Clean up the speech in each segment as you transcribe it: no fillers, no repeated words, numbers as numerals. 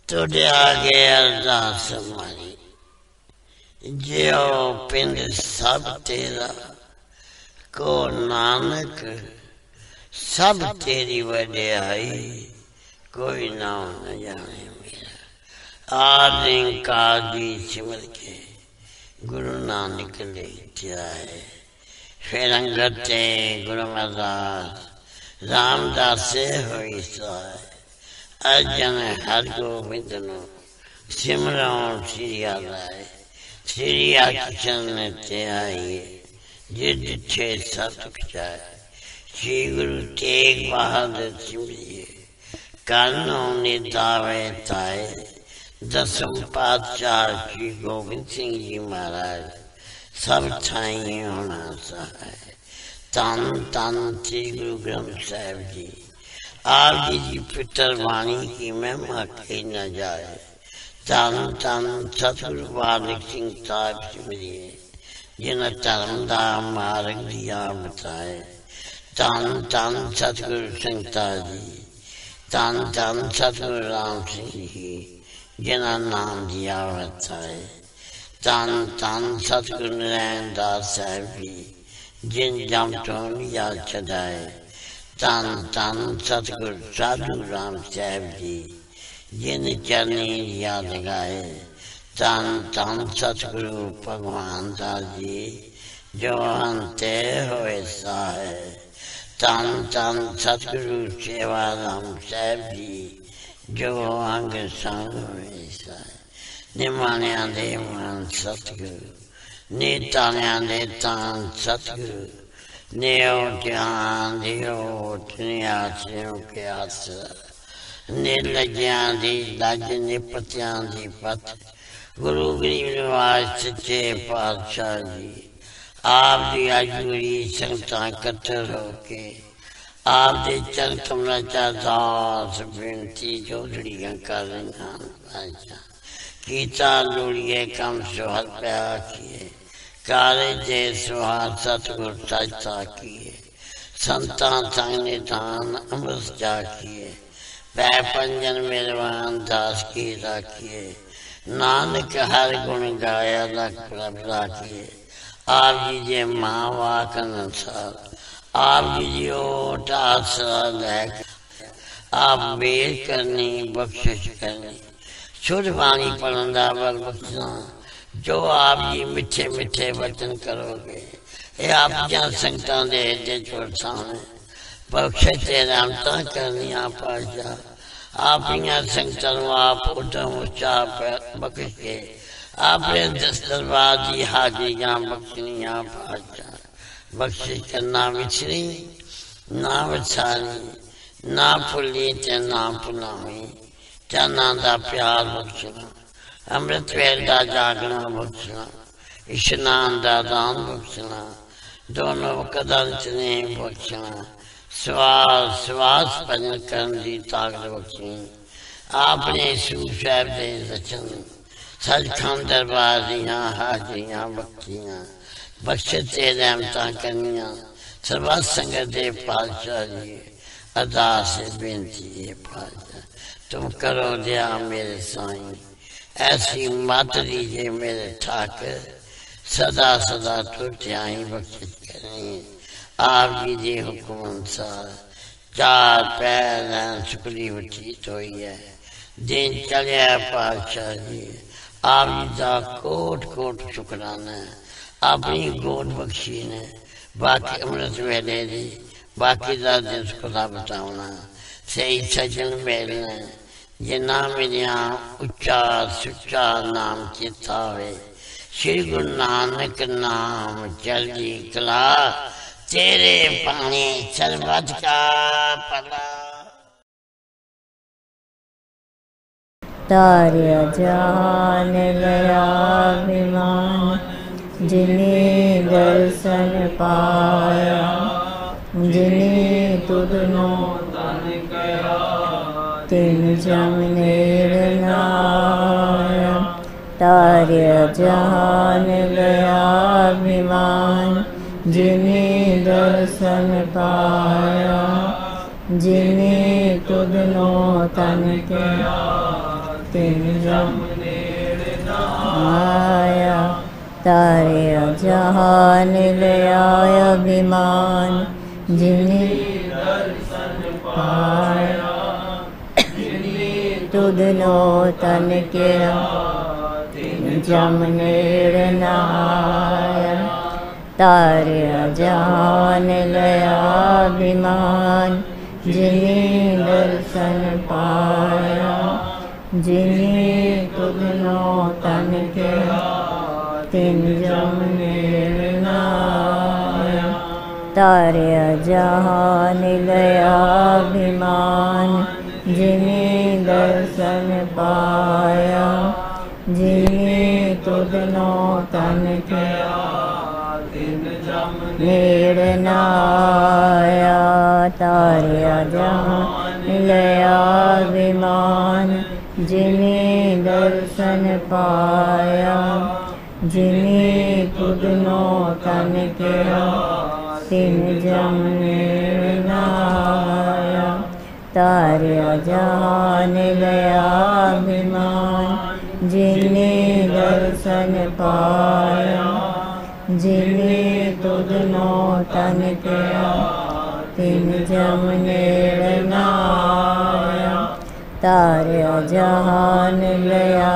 तुझे आगे अरदास हमारी, जियो पिंड सब तेरा, को नानक सब तेरी वड्याई, कोई नाम न जाने मेरा। आदि काजी सिमर के गुरु नानक ले जाए, फिर अंगते गुरु अरदास रामदास से होई सहाय। अर्जन हर गोबिंद नो सिमरो श्री आलाए, श्री आचरण ते आइए, जिद छे सत जाए। श्री गुरु तेग बहादुर सिमरिए, कानों निदावे ताए। दसम पातशाह श्री गोबिंद सिंह जी महाराज सब ठाई होना सहाय। तन तन श्री गुरु ग्रंथ साहिब जी, आप जी पितर वाणी की महिमा कही न जाए। तन तन सतगुरु बालक सिंह साहिब सिमरिए, जिन धर्म दा मार्ग दिया बताए। तन तन सतगुरु संगता जी, तन तन सतगुरु राम सिंह जी, जिन्हें नाम दिया बताए। तन तन सतगुरु नारायण दास साहिब जी, जिन जम तो लिया छदाए। तन तन सतगुरु साधु राम साहिब जी, जिन चरनी याद गाए। तन तन सतगुरु भगवान दास जी, जो अंते होए सहाय। तन तन सतगुरु सेवा राम साहिब जी, जो अंग संग होए सहाय। निमाणिया दे मन सतगुरु, नीताणिया दे तान सतगुरु, नेओ ज्ञान दियो आश्रयों के आसरा। निर्लज्ञां दी लज निपत्यां दी पत, गुरु गरीब निवास सच्चे पातशाह जी। आप दी अजूरी संगतां कट्टर होके, आप दे चरण कमला चा दास बेनती जोड़ियां कर रही। कीता लोड़िए कम सुहर प्या किए, काले जे सुहार सतगुर सजता किए। संता संग निधान अमृत जा किए, पै पंजन मेरवान दास की राखिए। नानक हर गुण गाया लख प्रभ राखिए। आप जी जे माँ वाक अनुसार, आप जी जी ओट आसरा लैक। आप मेल करनी बख्शिश करनी, शुद्ध वाणी पढ़ंदा बल बख्शना। जो आप जी मिठे मिठे वचन करोगे, ये आप जहाँ संगतां दे जे छोड़ सामने बख्शिश ते रहमतां करनिया पाशा। आप यहाँ संगतां आप उधम उच्चा बख्श के, आपने दरबार की हाजिरियां बख्शनिया पाशा। बख्शिश करना विछड़ी ना विछारी, ना भुली ते ना भुलावी। चरना दा प्यार बख्शना, अमृत वेल का जागना बख्शना, इशनान का दान बख्शना। दोनों कदम ने बख्शना, श्वास श्वास भजन करने की ताकत बख्शनी। आपने सूफ साहब के रचन, सचखंड दरबार दियां हाजिरियां बख्शियां। बख्शिश ते रहमतां करनिया सर्वत संगत दे पातशाह जी। अरदास बेनती है पातशाह, तुम करो दया मेरे साईं। ऐसी मत दीजिए मेरे ठाकर, सदा सदा तुझ्याई बख्शिश करें। आप जी दे हुक्म अनुसार चार पैर सुखली बचीत हुई है। दिन चलिया पातशाह जी, आप जी का कोट कोट शुकराना है। अपनी गोद बख्शी ने बाकी अमृत वेले दी, बाकी का दिन खुदा बताना। सही सजन मिलने, जिन्ना मेरिया उच्चा सुच्चा नाम चेता हुए। श्री गुरु नानक नाम चढ़दी कला, तेरे पानी सरबत का भला। तारे जान गया विमान, जिन्हें दर्शन पाया। जिन्हें तुधनो तन कया, तिन जम निर्नाया। तारे जान गया विमान, जिन्हें दर्शन पाया। जिन्हें तुधनो तन कया, तिन जम नेड़ न आया। तारे जहान लया अभिमान जिन्हें दर्शन पाया। तुधनो तन केरा तिन जम नेड़ न आया। तारे जहान लया अभिमान जिन्हें दर्शन पाया। जिन्हें तुधनो तन केरा तिन जम नेड़ न आया। तारे जहान लया अभिमान जिन्हें दर्शन पाया। जिन्हें तुधनो तन केरा तिन जम नेड़ न आया। तारे जहान लया अभिमान जिन्हें दर्शन पाया। जिन्हें तुधनो तन केरा तिन जम नेड़ न आया। तारे जहान लया अभिमान जिन्हें दर्शन पाया। जिन्हें तुधनो तन केरा तिन जम नेड़ न आया। तारे जहान लया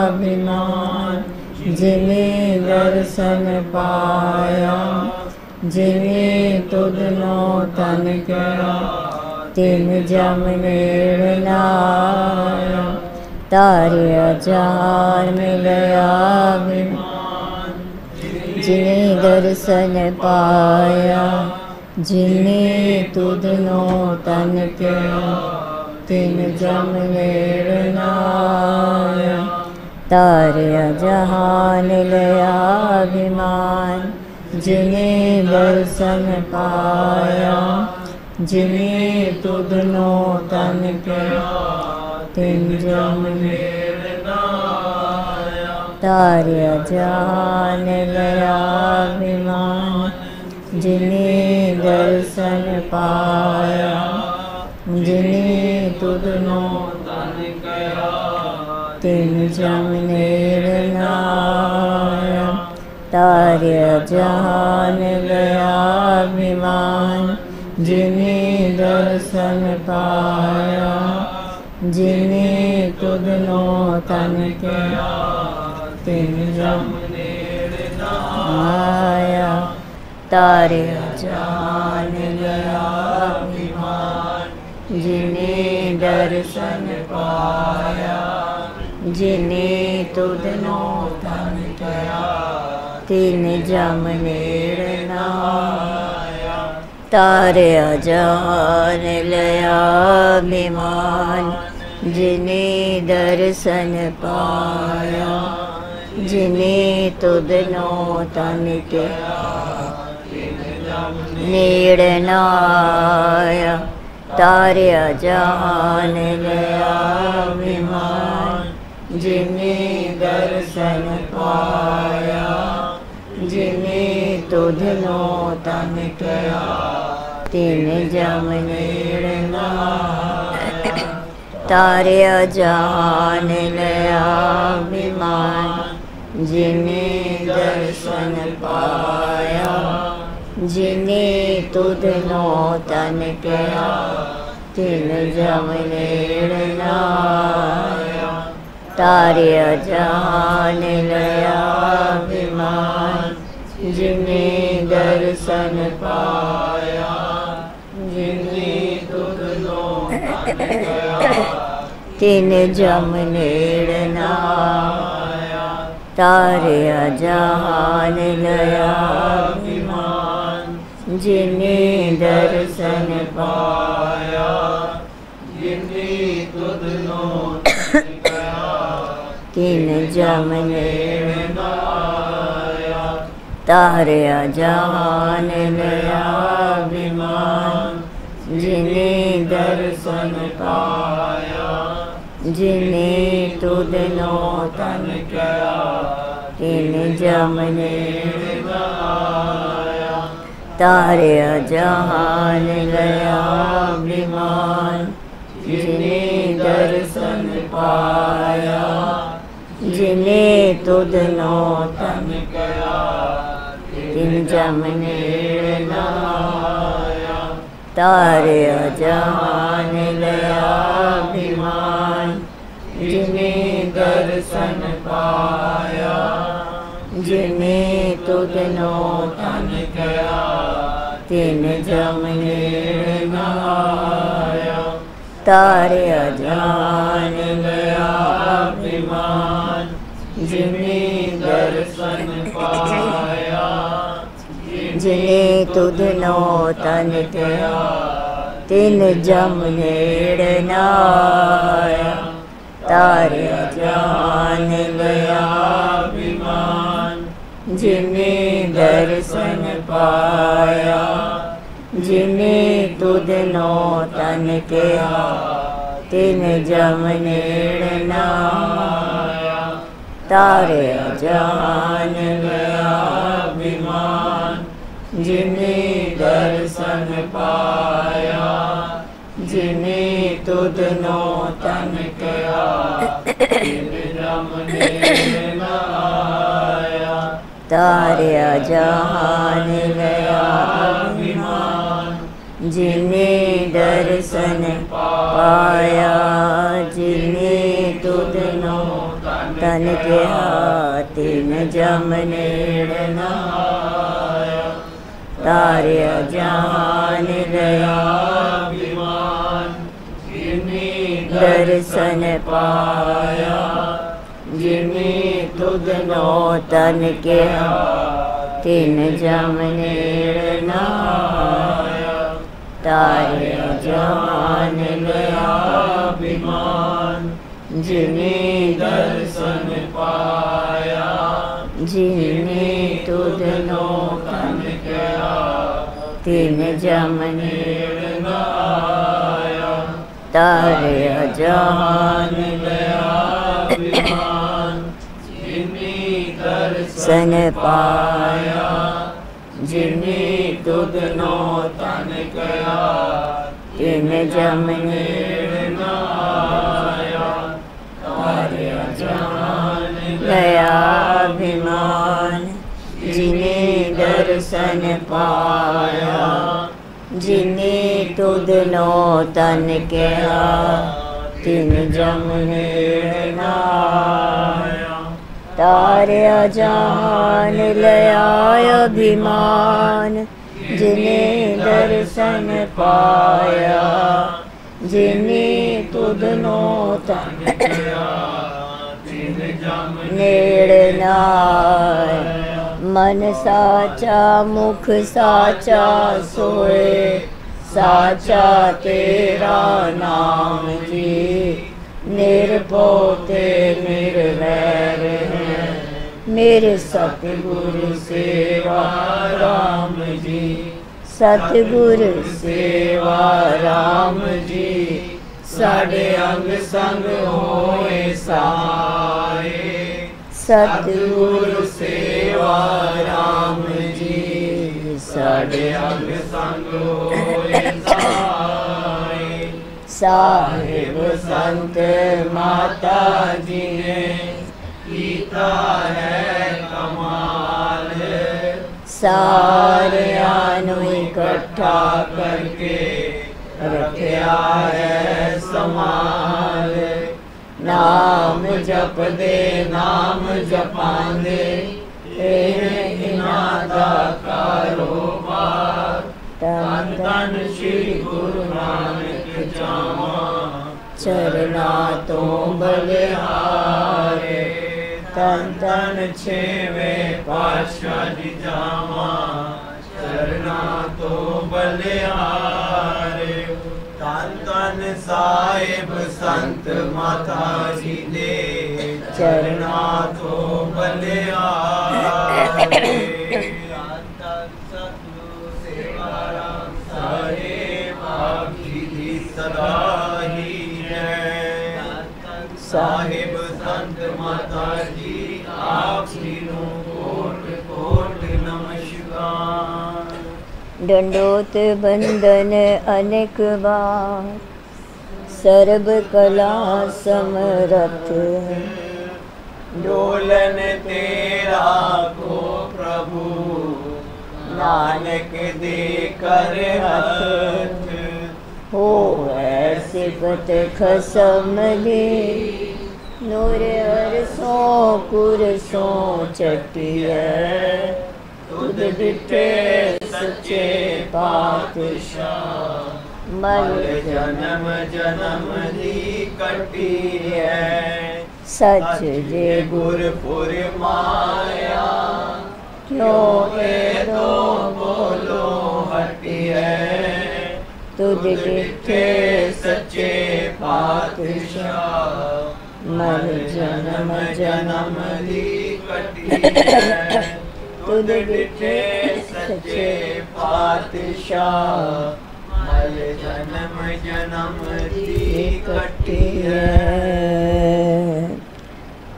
अभिमान जिन्हें दर्शन पाया। जिन्हें तुधनो तन केरा तिन जम नेड़ न आया। तारे जहान लया अभिमान जिन्हें दर्शन पाया। जिन्हें तुधनो तन केरा तिन जम नेड़ न आया। तारे जहान लया अभिमान जिन्हें दर्शन पाया। जिन्हें तुधनो तन केरा तिन जम नेड़ न आया। तारे जहान लया अभिमान जिन्हें दर्शन पाया। जिन्हें तुधनो तन केरा तिन जम नेड़ न आया। तारे जहान लया अभिमान जिन्हें दर्शन पाया। जिन्हें तुधनो तन केरा तिन जम नेड़ न आया। तारे जहान लया अभिमान जिन्हें दर्शन पाया। जिन्हें तुधनो तन केरा तिन जम नेड़ न आया। तारे जहान लया अभिमान जिन्हें दर्शन पाया। जिन्हें तुधनो तन केरा तिन जम नेड़ न आया। तारे जहान लया अभिमान जिन्हें दर्शन पाया। जिन्हें तुधनो तन केरा तिन जम नेड़ न आया। तारे जहान लया अभिमान जिन्हें दर्शन पाया। जिन्हें तुधनो तन केरा तिन जम नेड़ न आया। तारे जहान लया अभिमान जिन्हें दर्शन पाया। जिन्हें तुधनो तन केरा तिन जम नेड़ न आया। तारे जहान लया अभिमान जिन्हें दर्शन पाया। जिन्हें तुधनो तन केरा तिन जम नेड़ न आया। तारे जहान लया अभिमान जिन्हें दर्शन पाया। जिन्हें तुधनो तन केरा तिन जम नेड़ न आया। तारे जहान लया अभिमान जिन्हें दर्शन पाया जिने तुधनो तन कया तिन जम नेड़ नाया तारे अजान लया अभिमान जिने दर्शन पाया जिने तुधनो तन कया तिन जम नेड़ नाया तारे अजान लया अभिमान जिने दर्शन पाया जिने तुधनो तन कया तिन जम नेड़ नाया तारे अजान लया अभिमान जिने दर्शन पाया जिने तुधनो तन कया तिन जम नेड़ नाया तारे अजान लया अभिमान जिने दर्शन पाया जिने तुधनो तन कया तिन जम नेड़ नाया तारे अजान लया अभिमान जिने दर्शन पाया जिने तुधनो तन कया तिन जम नेड़ नाया तारे अजान लया अभिमान जिने दर्शन पाया जिने तुधनो तन कया तिन जम नेड़ नाया तारे अजान लया अभिमान जिने दर्शन पाया जिने तुधनो तन कया तिन जम नेड़ नाया तारे अजान लया अभिमान जिने दर्शन पाया जिने तुधनो तन कया तिन जम नेड़ नाया तारे अजान लया अभिमान जिने दर्शन पाया जिने तुधनो तन कया तिन जम नेड़ नाया तारे अजान लया अभिमान जिने दर्शन पाया जिने तुधनो तन कया तिन जम नेड़ नाया मन साचा मुख साचा सोए साचा तेरा नाम जी निर्पोते निर्वैर है मेरे सतगुरु सेवा राम जी सतगुरु सेवा राम जी साढ़े अंग संग होए साए सतगुरु सेवा राम जी साढ़े अंग संग होए साए साहिब संत माता जी ने कीता है कमाल सारियां नू इकट्ठा करके रखया है संभाल नाम जप दे नाम जपांदे इन्हां दा कारोबार तन तन श्री गुरु नानक जावा चरना तो बलिहारे तन तन छेवें पातशाह जी जावा चरना तो बलिहारे तन तन साहिब संत माता जी दे चरना तो बलिहारे सदा ही है साहिब संत माता जी आप तीनों कोट कोट नमस्कार। दंडोत बंदन अनेक बार सर्ब कला समरथ है। डोलन तेरा को प्रभु नानक दे कर हाथ। हो ऐसे पत खसम दे नूर अरसों कुरसों चटिया। तुद दिते सच्चे पातशाह मल जन्म जन्म दी कटी है। सच जे गुरपुर माया क्यों ए दो बोलो हटी है। तुद दिते सच्चे पातशाह मल जन्म जन्म दी कटी है। तुद दिते सच्चे पातशाह मल जन्म जन्म दी कटी है।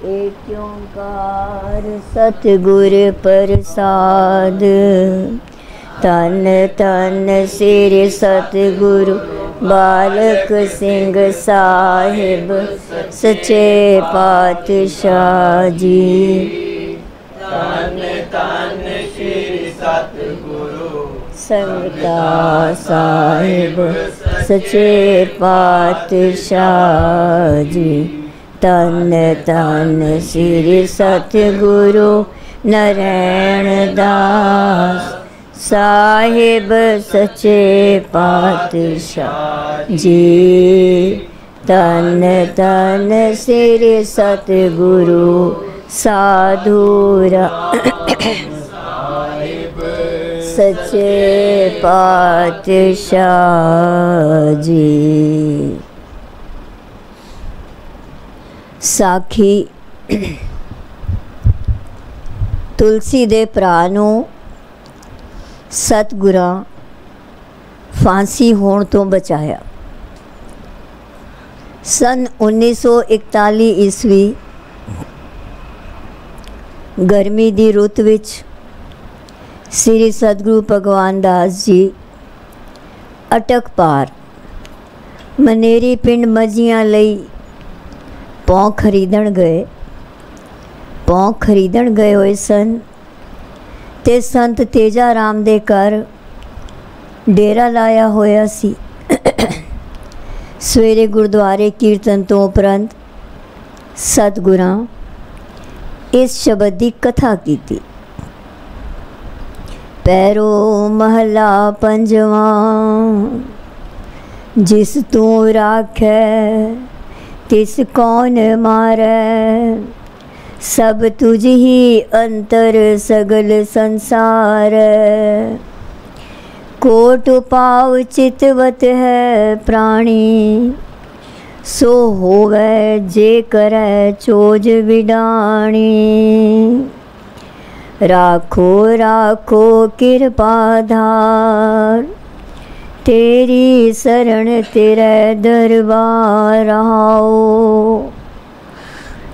एक ओंकार सतगुर प्रसाद तन तन सिर सतगुरु बालक सिंह साहिब सच्चे पातशाह जी। तन तन श्री सतगुरु संगता साहिब सच्चे पातशाह जी। तन तन श्री सतगुरु नारायण दास साहिब सच्चे पातशाह जी। तन तन श्री सतगुरु साधुरा सच्चे पातशाह जी। साखी तुलसी दे भरा नूं सतगुरां फांसी होण तो बचाया। सन 1941 ईस्वी गर्मी दी रुत विच श्री सतगुरु भगवान दास जी अटक पार मनेरी पिंड मजियां लई पौ खरीदण गए। पौ खरीदण गए होए सन ते संत तेजा राम दे घर डेरा लाया होया सी। सवेरे गुरुद्वारे कीर्तन तो उपरंत सतगुरां इस शब्द की कथा की। पैरो महला पंजवा जिस तू राखै तिस कौन मारै। सब तुझ ही अंतर सगल संसार। कोट पाव चितवत है प्राणी सो होवै जे करै चोज विडाणी। राखो राखो कृपा धार तेरी शरण तेरे दरबार आओ।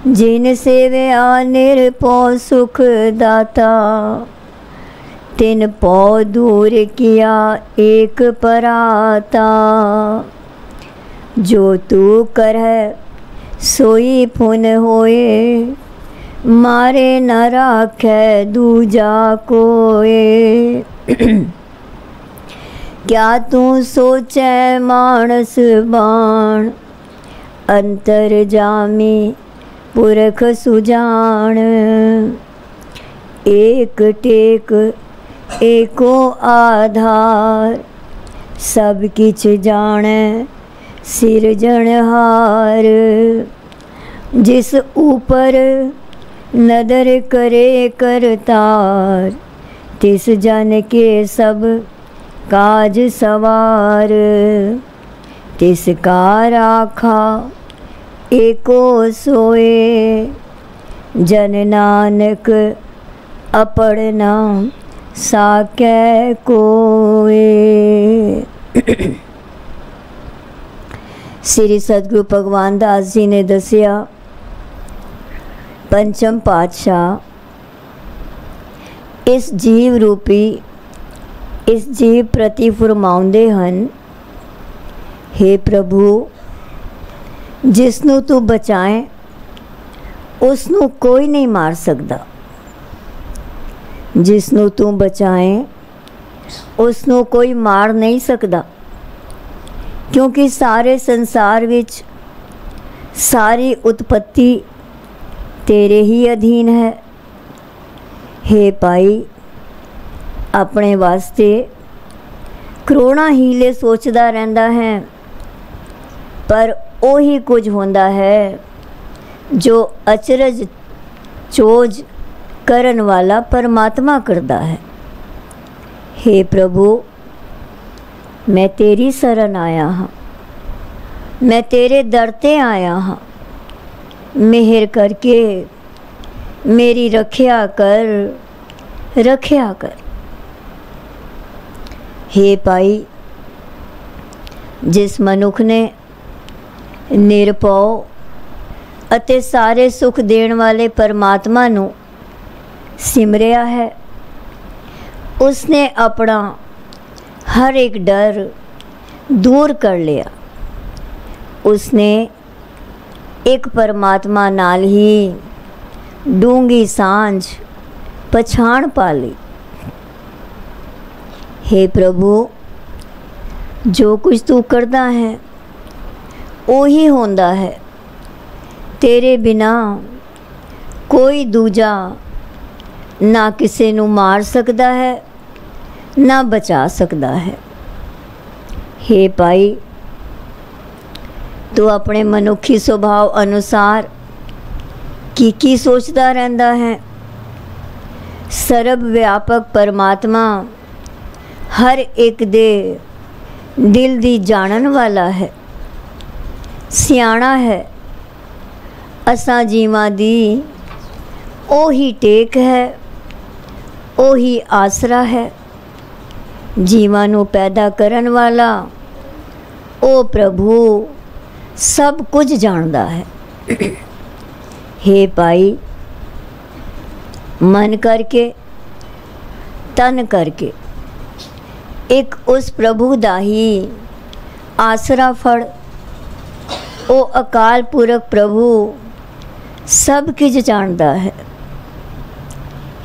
जिन सेव्या निरपौ सुख दाता तिन पौ दूर किया एक पराता। जो तू करह सोई पुन होए मारे न राखै दूजा कोए। क्या तू सोचै मानस बाण अंतर जामी पुरख सुजान। एक टेक एको आधार सब किछ जाने सिरजनहार। जिस ऊपर नदर करे करतार तिस जन के सब काज सवार। तिसका राखा एको सोए जन नानक अपड़ नाम साकै कोए। श्री सतगुरु भगवान दास जी ने दसिया पंचम पातशाह इस जीव रूपी इस जीव प्रति फरमाउंदे हन, हे प्रभु जिसनों तू बचाए उसनों कोई नहीं मार सकता, जिसनों तू बचाए उसनों कोई मार नहीं सकता, क्योंकि सारे संसार विच सारी उत्पत्ति तेरे ही अधीन है। हे पाई, अपने वास्ते करोड़ां हीले सोचदा रहिंदा है, पर ਉਹੀ कुछ होंदा है जो अचरज चोज करन वाला परमात्मा करता है। हे प्रभु, मैं तेरी शरण आया हाँ, मैं तेरे दर ते आया हाँ, मेहर करके मेरी रखिया कर। हे पाई, जिस मनुख ने निरभौ ਅਤੇ ਸਾਰੇ ਸੁਖ ਦੇਣ ਵਾਲੇ परमात्मा ਨੂੰ सिमरिया है, उसने अपना हर एक डर दूर कर लिया। उसने एक परमात्मा नाल ही डूंगी सांझ पछाण पा ली। हे प्रभु, जो कुछ तू करता है वही होंदा है, तेरे बिना कोई दूजा ना किसी नू मार सकता है ना बचा सकता है। हे पाई, तू अपने मनुखी सुभाव अनुसार की सोचता रहता है। सर्व व्यापक परमात्मा हर एक दे दिल दी जानन वाला है, सियाणा है। असां जीवां दी ओही टेक है, ओही आसरा है। जीवां नू पैदा करन वाला ओ प्रभु सब कुछ जानता है। हे पाई, मन करके तन करके एक उस प्रभु दा ही आसरा फड़। ओ अकाल पुरख प्रभु सब कुछ जानता है।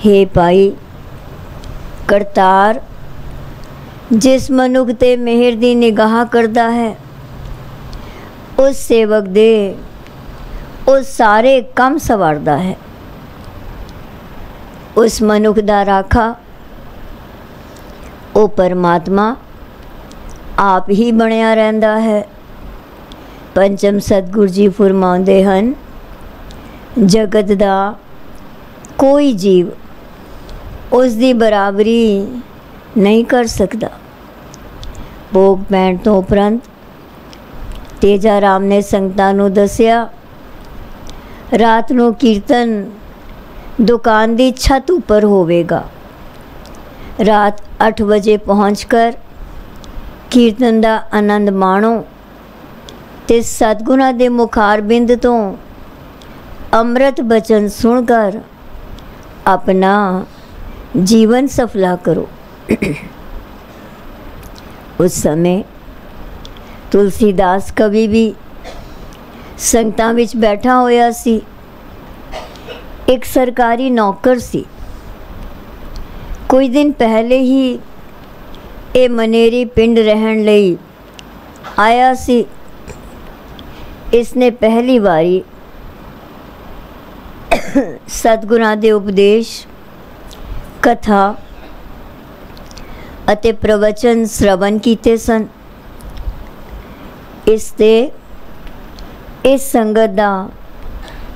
हे पाई, करतार जिस मनुख ते मेहर दी निगाह करता है, उस सेवक दे उस सारे काम सवारदा है। उस मनुख दा राखा ओ परमात्मा आप ही बनया रहंदा है। पंचम सतगुरु जी फरमाउंदे हन, जगत दा कोई जीव उस दी बराबरी नहीं कर सकता। भोग पैण तो उपरंत तेजा राम ने संगतां नूं दस्सिया, रात नूं कीर्तन दुकान दी छत उपर होवेगा। रात 8 बजे पहुँचकर कीर्तन दा आनंद माणो ते सतगुणां दे मुखारबिंद तो अमृत बचन सुनकर अपना जीवन सफला करो। उस समय तुलसीदास कवि भी संगतां विच बैठा होया सी। एक सरकारी नौकर सी। कुछ दिन पहले ही ये मनेरी पिंड रहन लई आया सी। इसने पहली बारी सतगुरां दे उपदेश, कथा अते प्रवचन श्रवण कीते सन। इसते इस संगत दा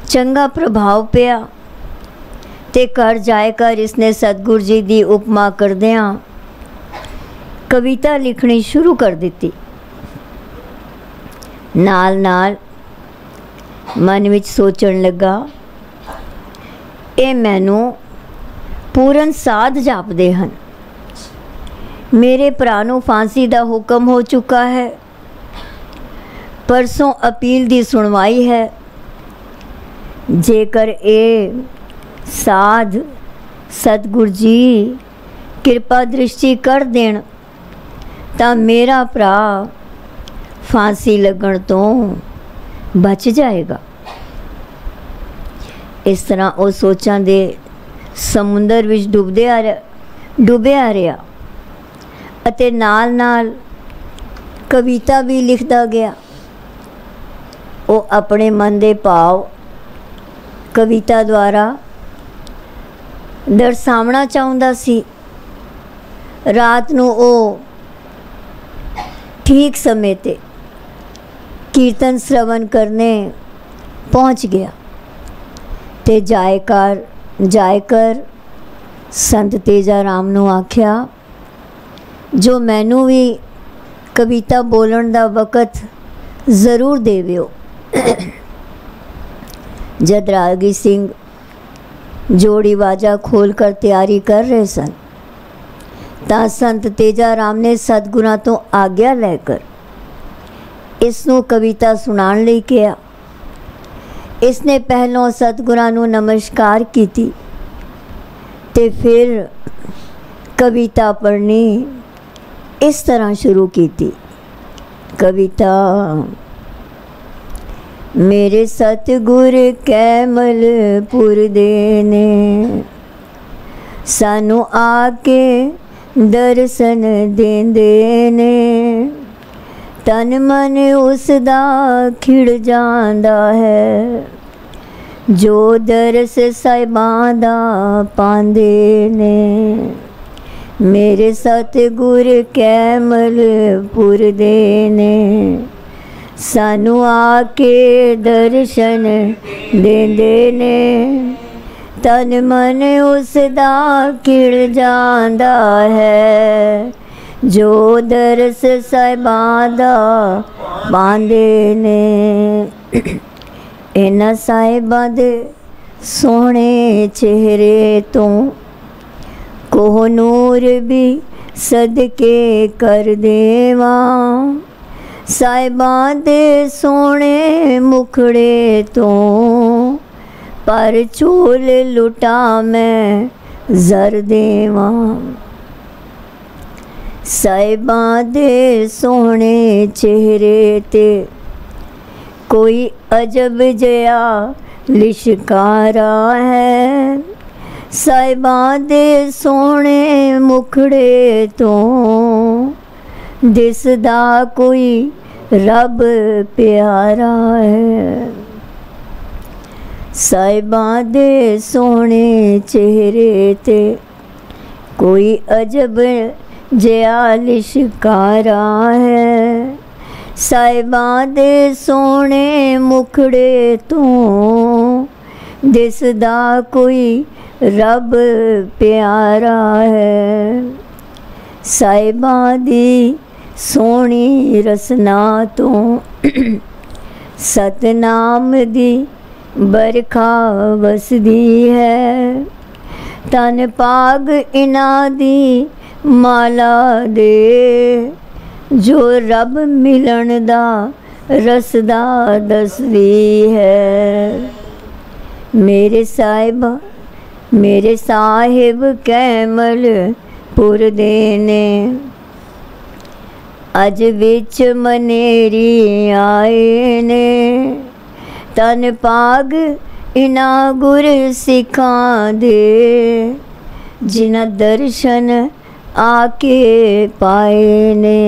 चंगा प्रभाव पिया ते घर जाकर इसने सतगुरु जी दी उपमा करदियां कविता लिखनी शुरू कर दी। नाल नाल मन विच सोचण लगा, ये मैनू पूरन साध जापदे हन। मेरे भरा नूं फांसी दा हुक्म हो चुका है। परसों अपील दी सुनवाई है। जेकर ए साध सतगुरु जी कृपा दृष्टि कर देण तां मेरा भरा फांसी लगण तो ਬਚ ਜਾਏਗਾ। ਇਸ ਤਰ੍ਹਾਂ ਉਹ ਸੋਚਾਂ ਦੇ ਸਮੁੰਦਰ ਵਿੱਚ ਡੁੱਬਿਆ ਰਿਹਾ ਅਤੇ ਨਾਲ ਨਾਲ ਕਵਿਤਾ ਵੀ ਲਿਖਦਾ ਗਿਆ। ਉਹ ਆਪਣੇ ਮਨ ਦੇ ਭਾਵ ਕਵਿਤਾ ਦੁਆਰਾ ਦਰਸਾਉਣਾ ਚਾਹੁੰਦਾ ਸੀ। ਰਾਤ ਨੂੰ ਉਹ ठीक समय ते कीर्तन श्रवण करने पहुंच गया ते जाकर संत तेजा राम नू आख्या, जो मैनू भी कविता बोलन दा वक़्त ज़रूर देवियो। जद रागी सिंह जोड़ी वाजा खोल कर तैयारी कर रहे सन ਤਾਂ संत तेजा राम ने सतगुरां तो आग्या लैकर इसनू कविता सुनाण लई कहा। इसने पहलों सतगुरां नू नमस्कार कीती ते फिर कविता पढ़नी इस तरह शुरू कीती। कविता मेरे सतगुर कैमलपुर दे ने सानू आके दर्शन देंदे ने, तन मन उसदा खिड़ जांदा है, जो दरस साहिबां दा पांदे ने। मेरे सतगुर कैमलपुर दे ने सानू आके दर्शन देंदे ने, तन मन उसदा खिड़ जांदा है, जो दरस साहिबां दा पांदे ने। इन्हां साहिबां दे सोहणे चेहरे तो कोह नूर भी सदके कर देवां, साहिबां दे सोहणे मुखड़े तो पर चोल लुटा मैं जर देवां। साहिबां दे सोहणे चेहरे ते कोई अजब जया लिशकारा है, साहिबां दे सोहणे मुखड़े तो दिसदा कोई रब प्यारा है। साहिबां दे सोहणे चेहरे ते कोई अजब जिहा लिशकारा है, साहिबां दे सोहणे मुखड़े तो दिसदा कोई रब प्यारा है। साहिबां दी सोहणी रसना तो सतनाम दी बरखा वसदी है, तन पाग इना दी माला दे, जो रब मिलन दा रसदा दसदी है। मेरे साहिब कैमलपुर दे ने अज विच मनेरी आए ने, तन पाग इना गुर सिखां दे, जिन्हां दर्शन आके पाए ने।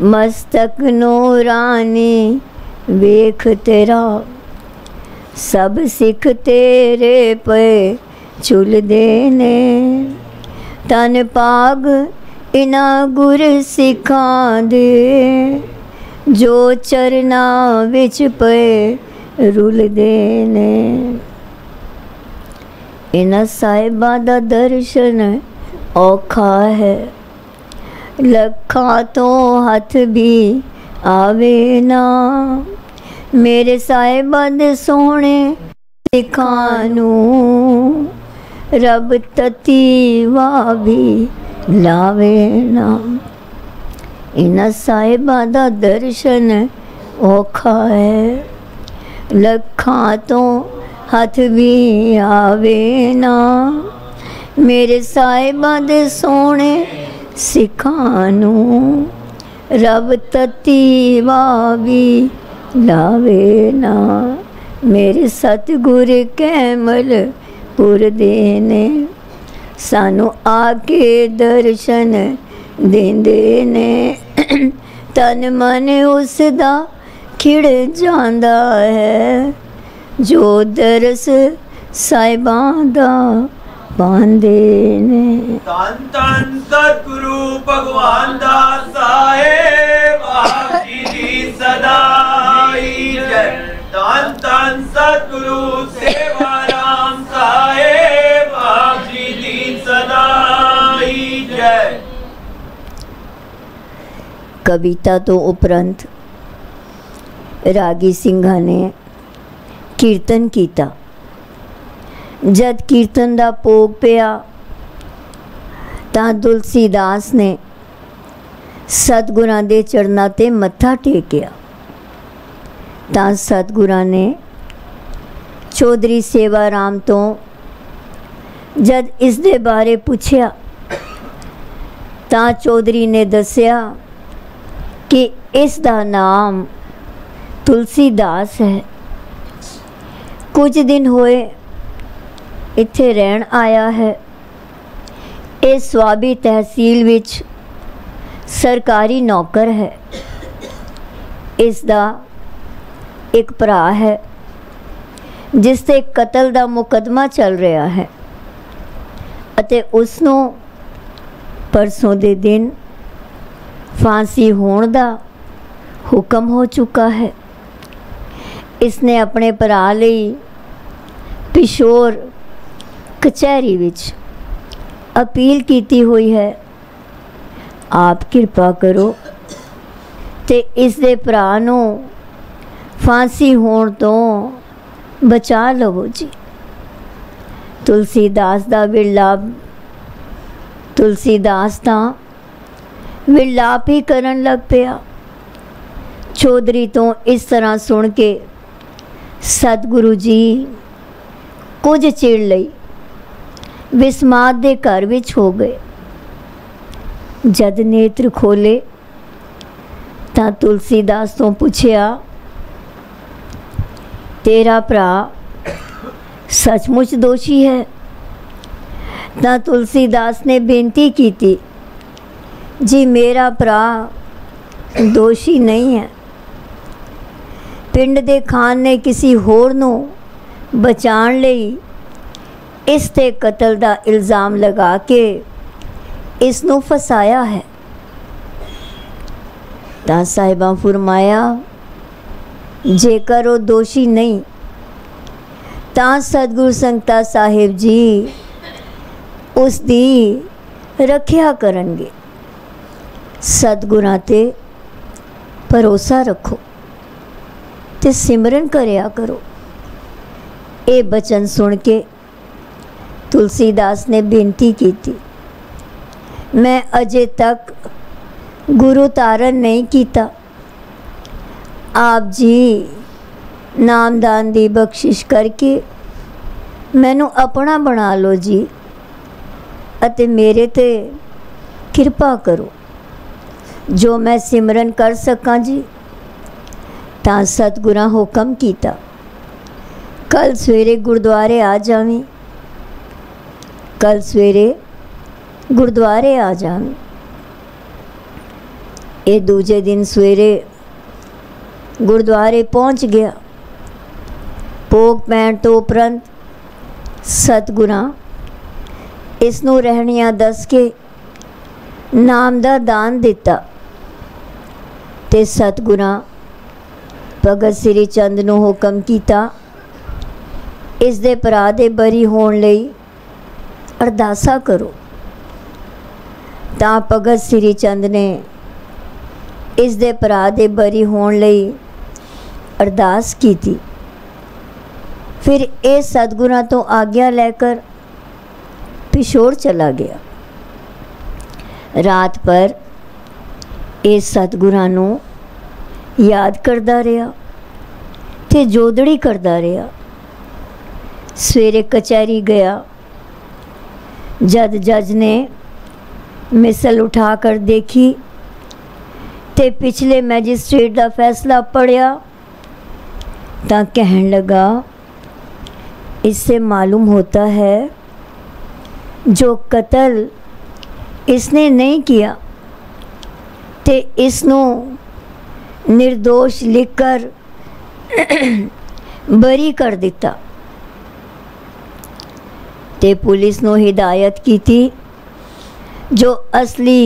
मस्तक नूरानी वेख तेरा सब सिख तेरे पे झुलदे ने, तन पाग इना गुर सिखां दे, जो चरना विच पे रुलदे ने। इन्हां साहिबां दा दर्शन औखा है, लखां तो हथ भी आवे ना। मेरे साहिबां दे सोहणे सिखां नू रब तती वाह भी लावे ना। इन्हां साहिबां दा दर्शन औखा है, लखां तो हथ भी आवे ना। मेरे साहिबां दे सोहणे सिखां नू रब तती वाह भी लावे ना मेरे सतगुर कैमल पुर देने सानू आके दर्शन देंदे ने तन मन उसदा खिड़ जांदा है जो दरस साहिबां दा पांदे ने। धन धन सतगुरु भगवान दा साहेब आप जी दी सदाई जय। धन धन सतगुरु सेवा राम साहेब आप जी दी सदाई जय। कविता तो उपरंत रागी ਸਿੰਘਾਂ ने कीर्तन किया। जद कीर्तन का भोग पिया तां तुलसीदास ने सतगुरां दे चरनां ते मत्था टेकिया। तां सतगुरां ने चौधरी सेवा राम तो जद इस दे बारे पूछया तां चौधरी ने दस्या कि इस दा नाम तुलसीदास है। कुछ दिन होए इत्थे रहन आया है। इस स्वाबी तहसील विच सरकारी नौकर है। इसदा एक भरा है जिस ते कतल दा मुकदमा चल रहा है अते उसनों परसों दे दिन फांसी होने दा हुक्म हो चुका है। इसने अपने भरा लई पिशोर कचहरी विच अपील की हुई है। आप कृपा करो ते इस दे भरा नूं फांसी होण तो बचा लवो जी। तुलसीदास दा विलाप तुलसीदास तां विलाप ही करन लग पिया। चौधरी तो इस तरह सुन के सतगुरु जी कुछ चिर लई विस्माद दे घर विच हो गए। जद नेत्र खोले तां तुलसीदास तो पूछया तेरा भरा सचमुच दोषी है? तां तुलसीदास ने बेनती की थी जी मेरा भरा दोषी नहीं है। पिंड दे खान ने किसी होर नूं बचाण लई इस ते कतल दा इल्ज़ाम लगा के इस नूं फसाया है। तां साहिबां फरमाया जेकर वो दोषी नहीं तां सतगुरु संगता साहिब जी उस दी रखिया करनगे। सतगुरां ते भरोसा रखो ते सिमरन करया करो। ये बचन सुन के तुलसीदास ने बेनती की थी मैं अजे तक गुरु तारण नहीं किया। आप जी नामदान दी बख्शिश करके मैनू अपना बना लो जी अते मेरे ते कृपा करो जो मैं सिमरन कर सकां जी। तां सतगुरां हुक्म कीता कल सवेरे गुरुद्वारे आ जावीं। कल सवेरे गुरुद्वारे आ जावीं। ये दूजे दिन सवेरे गुरुद्वारे पहुंच गया। भोग पैण तो उपरंत सतगुरां इसनूं रहनियां दस के नाम दा दान दिता ते सतगुरां भगत श्री चंद नूं हुक्म कीता इस दे भरा दे बरी होण लई अरदासा करो। तां भगत श्री चंद ने इस दे भरा दे बरी होण लई अरदास की थी। फिर ये सतगुरां तो आज्ञा लेकर पिशोर चला गया। रात पर ये सतगुरां नूं याद करदा रहा ते जोदड़ी करदा रहा। सवेरे कचहरी गया। जज ने मिसल उठाकर देखी ते पिछले मैजिस्ट्रेट का फैसला पढ़िया ता कहन लगा, इससे मालूम होता है जो कत्ल इसने नहीं किया ते इसनों निर्दोष लिखकर बरी कर दिता। ते पुलिस नूं हिदायत की थी जो असली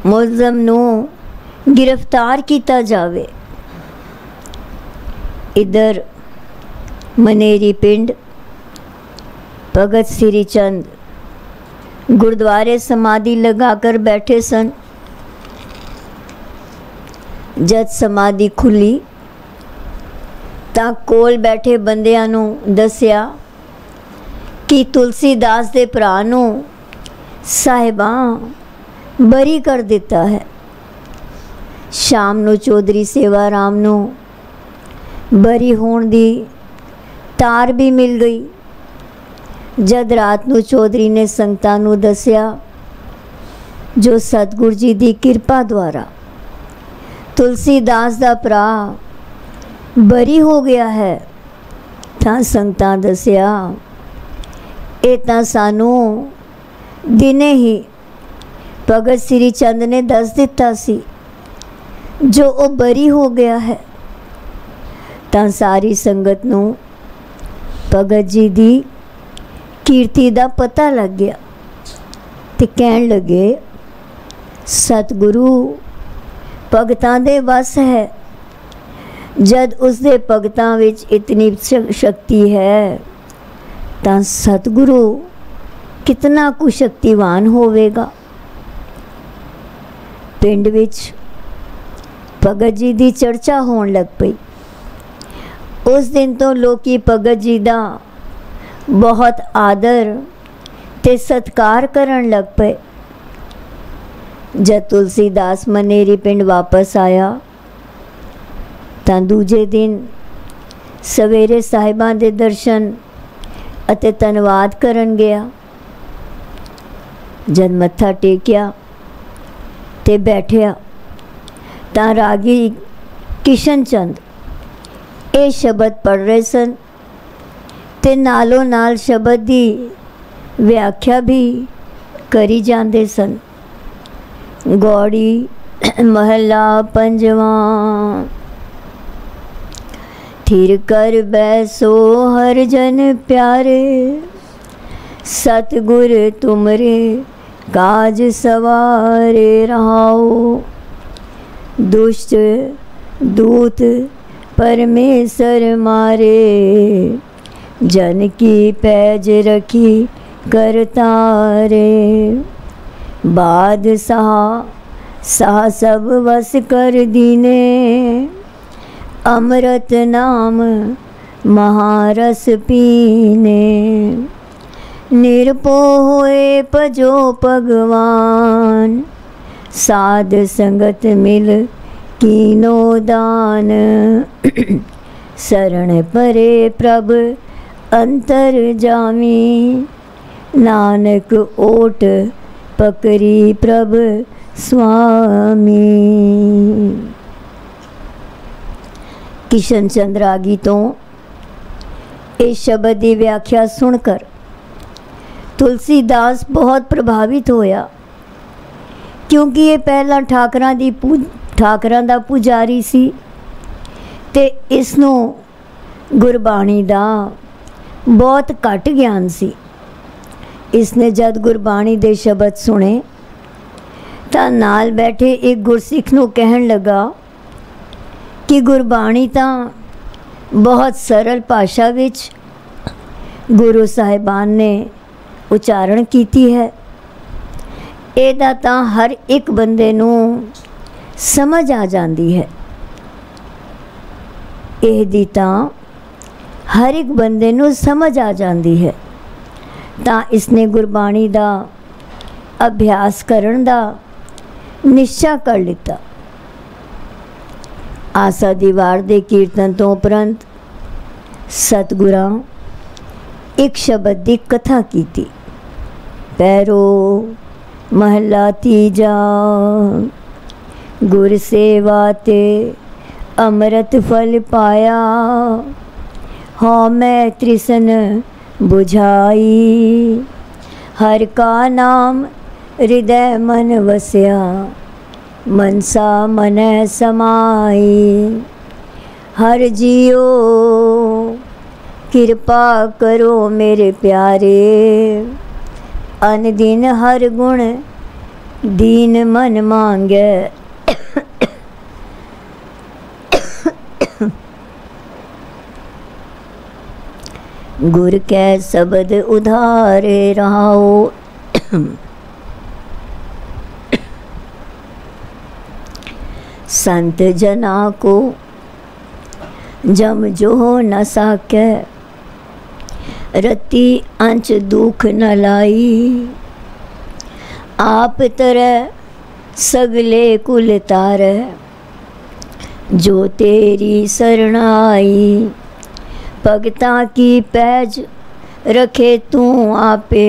मुलज़म नूं गिरफ्तार किया जावे। इधर मनेरी पिंड भगत श्री चंद गुरुद्वारे समाधि लगाकर बैठे सन। जद समाधि खुली तां कोल बैठे बंदियां नूं दस्या कि तुलसीदास दे भरा नूं साहिबां बरी कर दिता है। शाम नूं चौधरी सेवा राम नूं बरी होण दी तार भी मिल गई। जद रात नूं चौधरी ने संगतां नूं दस्या जो सतगुर जी दी किरपा द्वारा तुलसीदास दा भरा बरी हो गया है, तां संगतां दस्या ये तां सानू दिने ही भगत श्री चंद ने दस दिता सी जो वो बरी हो गया है। तां सारी संगत नू भगत जी दी कीर्ति दा पता लग गया ते कहन लगे, सतगुरु भगतां दे वस है। जद उसदे भगतां विच इतनी शक्ति है तां सतगुरु कितना कुशक्तिवान होवेगा। पिंड विच भगत जी दी चर्चा होण लग पई। उस दिन तो लोकी भगत जी दा बहुत आदर ते सत्कार करन लग पे। जद तुलसीदास मनेरी पिंड वापस आया तां दूजे दिन सवेरे साहिबां दे दर्शन अते धन्नवाद करन गया। जद मत्था टेकिया ते बैठिया तां रागी किशन चंद ये शब्द पढ़ रहे सन ते नालों नाल शब्द दी व्याख्या भी करी जांदे सन। गौड़ी महला पंजवां। थिर कर बैसो हर जन प्यारे, सतगुर तुमरे काज सवारे रहाओ। दुष्ट दूत परमेश्वर मारे, जन की पैज रखी करतारे। बादशाह सब वस कर दीने, अमृत नाम महारस पीने। निरपो होए पजो भगवान, साध संगत मिल कीनो दान। शरण परे प्रभ अंतर जामी, नानक ओट पकरी प्रभ स्वामी। किशन चंद रागी तो इस शब्द की व्याख्या सुनकर तुलसीदास बहुत प्रभावित होया, क्योंकि ये पहला ठाकरां दा पुजारी सी ते इसनों गुरबाणी दा बहुत घट ज्ञान सी। इसने जद गुरबाणी दे शब्द सुने तां नाल बैठे एक गुरसिख नूं कहन लगा कि गुरबाणी तां बहुत सरल भाषा विच गुरु साहिबान ने उच्चारण कीती है। ਇਹਦਾ ਤਾਂ हर एक बंदे नूं समझ आ जाती है। ਇਹਦੀ ਤਾਂ हर एक बंदे नूं समझ आ जाती है। ਤਾਂ इसने गुरबाणी ਦਾ अभ्यास करन ਦਾ निश्चा कर लिता। आसा दी वार दे कीर्तन तो उपरंत सतगुरां एक शब्द की कथा की थी। पैरो महला तीजा, गुर सेवा ते अमृत फल पाया, हाँ मैं तृष्ण बुझाई। हर का नाम हृदय मन वस्या, मनसा मन समाई। हर जियो कृपा करो मेरे प्यारे, अन दिन हर गुण दीन मन मांगे। गुर कै शब्द उधारे रहाओ। संत जना को जम जो न साके, रति अंच दुख न लाई। आप तरह सगले कुल तारे, जो तेरी शरणाई। भगता की पैज रखे तू आपे,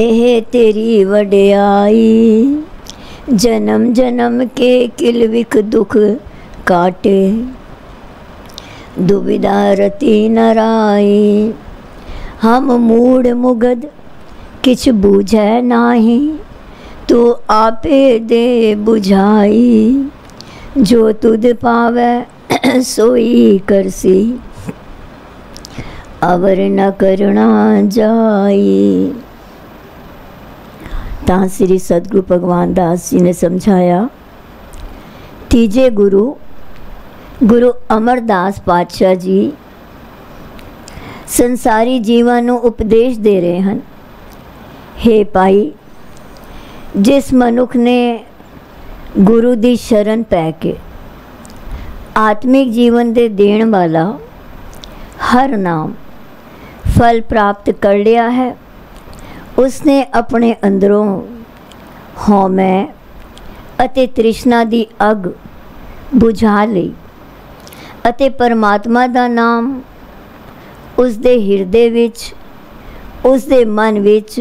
एह तेरी वड्याई। जन्म जन्म के किल विख दुख काटे, दुविधा रति नराई। हम मूड मुगद किछ बूझै नाही, तू आपे दे बुझाई। जो तुद पावै सोई करसी, अवर न करना जाई। तां श्री सतगुरु भगवान दास जी ने समझाया। तीजे गुरु गुरु अमरदास पातशाह जी संसारी जीवां नूं उपदेश दे रहे हैं। हे भाई, जिस मनुख ने गुरु दी शरण पै के आत्मिक जीवन दे देण वाला हर नाम फल प्राप्त कर लिया है, उसने अपने अंदरों हौमै अते तृष्णा दी अग बुझा ली अते परमात्मा दा नाम उस दे हिरदे विच, उस दे मन विच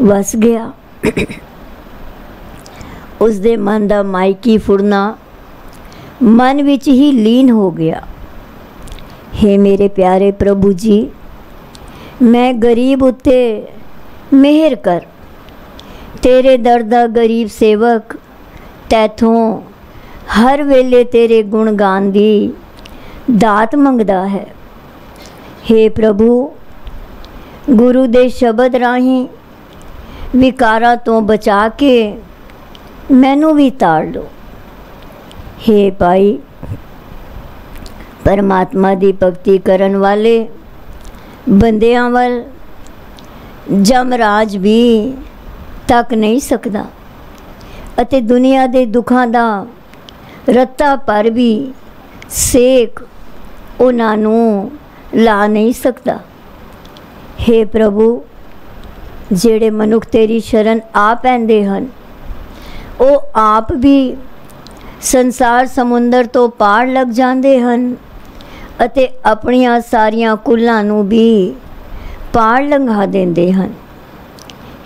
वस गया। उस दे मन दा मायकी फुरना मन विच ही लीन हो गया। हे मेरे प्यारे प्रभु जी, मैं गरीब उत्ते मेहर कर। तेरे दर दा गरीब सेवक तैथों हर वेले तेरे गुण गान दी दात मंगदा है। हे प्रभु, गुरु दे शब्द राही विकारा तो बचा के मैनू भी ताड़ लो। हे भाई, परमात्मा दी भगती करन वाले बंदियां वल जमराज भी तक नहीं सकदा अते दुनिया दे दुखां दा रत्ता पर भी सेक उन्हां नूं ला नहीं सकदा। हे प्रभु, जेड़े मनुख तेरी शरण आ पैंदे हन, ओ आप भी संसार समुंदर तो पार लग जाते हैं अते अपनियां सारियां कुल्लां नूं भी पार लंघा देंदे हैं।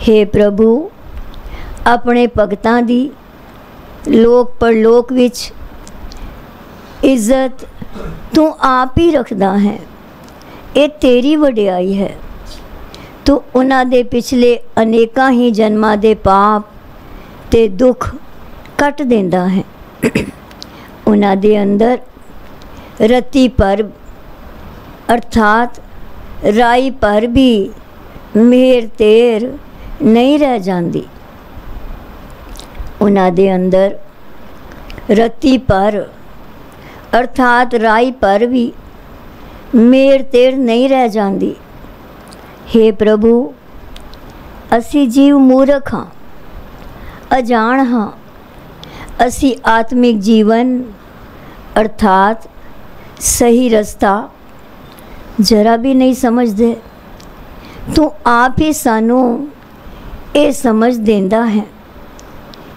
हे प्रभु, अपने भगतां दी लोक परलोक विच इज्जत तू आप ही रखदा है। ये तेरी वड्याई है। तू उन्हां दे पिछले अनेकां ही जन्मां दे पाप ते दुख कट देंदा है। उन्हां दे अंदर रति पर अर्थात राई पर भी मेहर तेर नहीं रह जाती। उन्हां दे अंदर रति पर अर्थात राई पर भी मेहर तेर नहीं रह जाती। हे प्रभु, असी जीव मूर्ख हाँ, अजान हाँ। असी आत्मिक जीवन अर्थात सही रास्ता जरा भी नहीं समझते। तू आप ही सानू ये समझ देंदा है।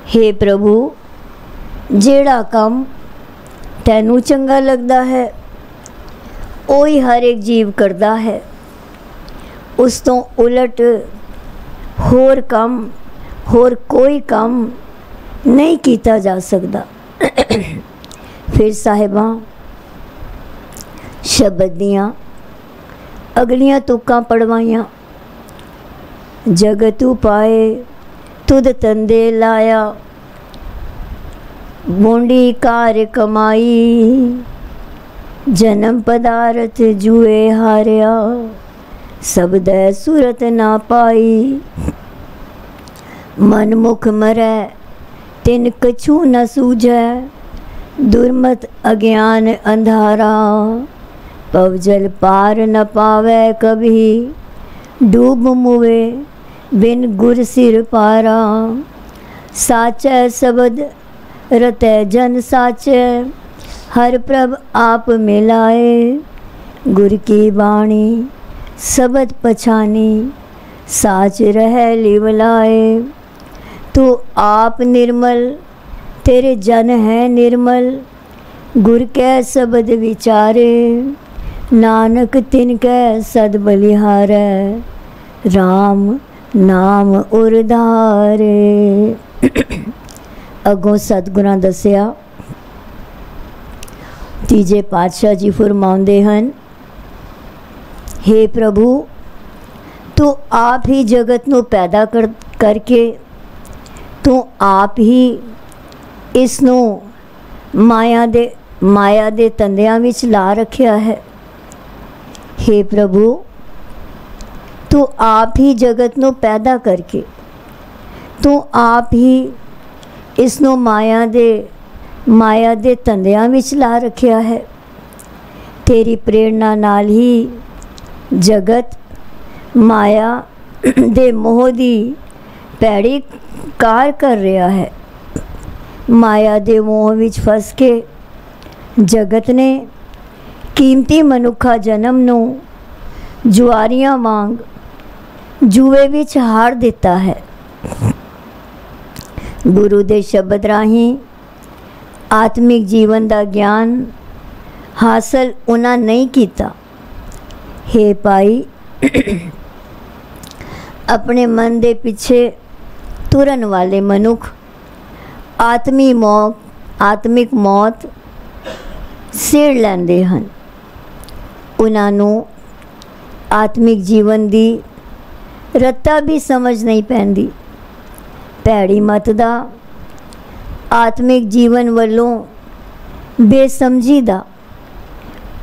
हे प्रभु, जेड़ा काम तैनू चंगा लगता है वही हर एक जीव करता है। उस तो उलट होर काम, होर कोई काम नहीं किया जा सकता। फिर साहिबां शब्द दियां अगलियां तुकां पढ़वाइयां। जगत उपाए तुद तंदे लाया, बूंदी कार कमाई, जन्म पदार्थ जुए हारिया, सबदै सूरत ना पाई। मन मुख मरै तिन कछु न सूझै, दुर्मत अज्ञान अंधारा, पवजल पार न पावै कभी, डूब मुवे बिन गुर सिर पारा। साचै सबद रतै जन साचै, हर प्रभ आप मिलाए, गुर की बाणी सबद पछानी, साच रह लिवलाए। तू आप निर्मल तेरे जन है निर्मल, गुर कै सबद विचारे, नानक तिनकै सद बलिहारै, राम नाम उरधारे। अगों सतगुरां दसिया तीजे पातशाह जी फरमाउंदे हन, हे प्रभु तू आप ही जगत नू पैदा करके तू आप ही इसनू माया दे तंदियां विच ला रखिया है। हे प्रभु तू आप ही जगत नू पैदा करके तू आप ही इसनू माया दे तंदियां विच ला रखिया है। तेरी प्रेरणा नाल ही जगत माया दे मोह दी पैड़ी कार कर रहा है। माया दे मोह विच फस के जगत ने कीमती मनुखा जन्म नू जुआरियां वांग जुए विच हार दिता है। गुरु दे शब्द राही आत्मिक जीवन दा ज्ञान हासिल उन्हां नहीं कीता। हे भाई अपने मन दे पिछे तुरन वाले मनुख आत्मिक मौत सेड़ लैंदे हन। उन्हां नूं आत्मिक जीवन दी रत्ता भी समझ नहीं पैंदी। भैड़ी मत दा आत्मिक जीवन वालों बेसमझी दा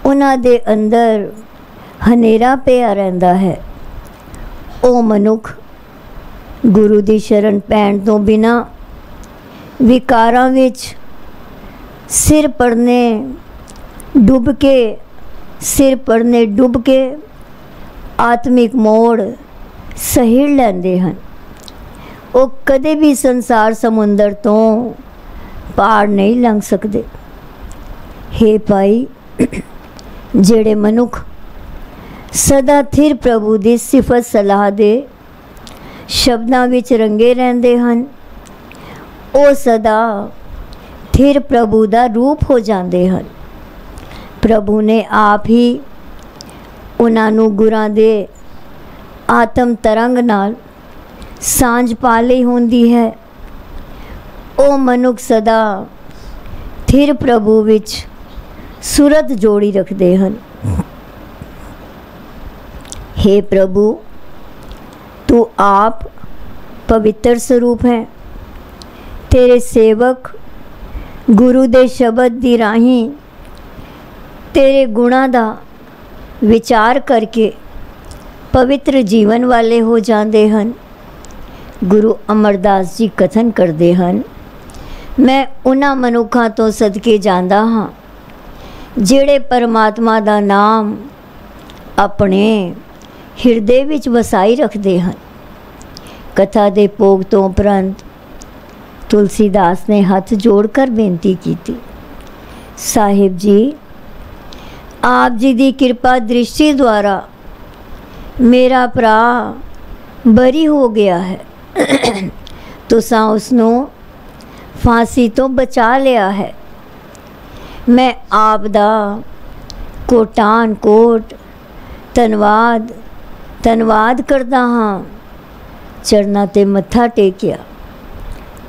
उन्हां दे अंदर हनेरा पिया रहिंदा है। ओ मनुख गुरु दी शरण पैण तो बिना विकारां विच सिर पड़ने डुब के आत्मिक मोड़ सहिड़ लैंदे हन। वो कदे भी संसार समुंदर तो पार नहीं लंघ सकते। हे भाई जेड़े मनुख सदा थिर प्रभु दी सिफत सलाह दे शब्दां विच रंगे रहंदे हन, ओ सदा थिर प्रभु दा रूप हो जाते हैं। प्रभु ने आप ही उन्हां नूं गुरां दे आत्म तरंग नाल सांझ पा लई होंदी है। ओ मनुख सदा थिर प्रभु विच सुरत जोड़ी रखते हैं। हे प्रभु तू आप पवित्र स्वरूप है। तेरे सेवक गुरु दे शब्द दी राही तेरे गुणा दा विचार करके पवित्र जीवन वाले हो जाते हैं। गुरु अमरदास जी कथन करते हैं, मैं उन्हां मनुखां तो सदके जांदा हाँ जेड़े परमात्मा दा नाम अपने हिरदे विच वसाई रखते हैं। कथा दे भोग तो उपरंत तुलसीदास ने हाथ जोड़कर बेनती की थी, साहिब जी आप जी दी कृपा दृष्टि द्वारा मेरा भरा बरी हो गया है। तुसां उसनों फांसी तो बचा लिया है। मैं आप दा कोटान कोट धन्नवाद करदा हाँ। चरना ते मत्था टेकिया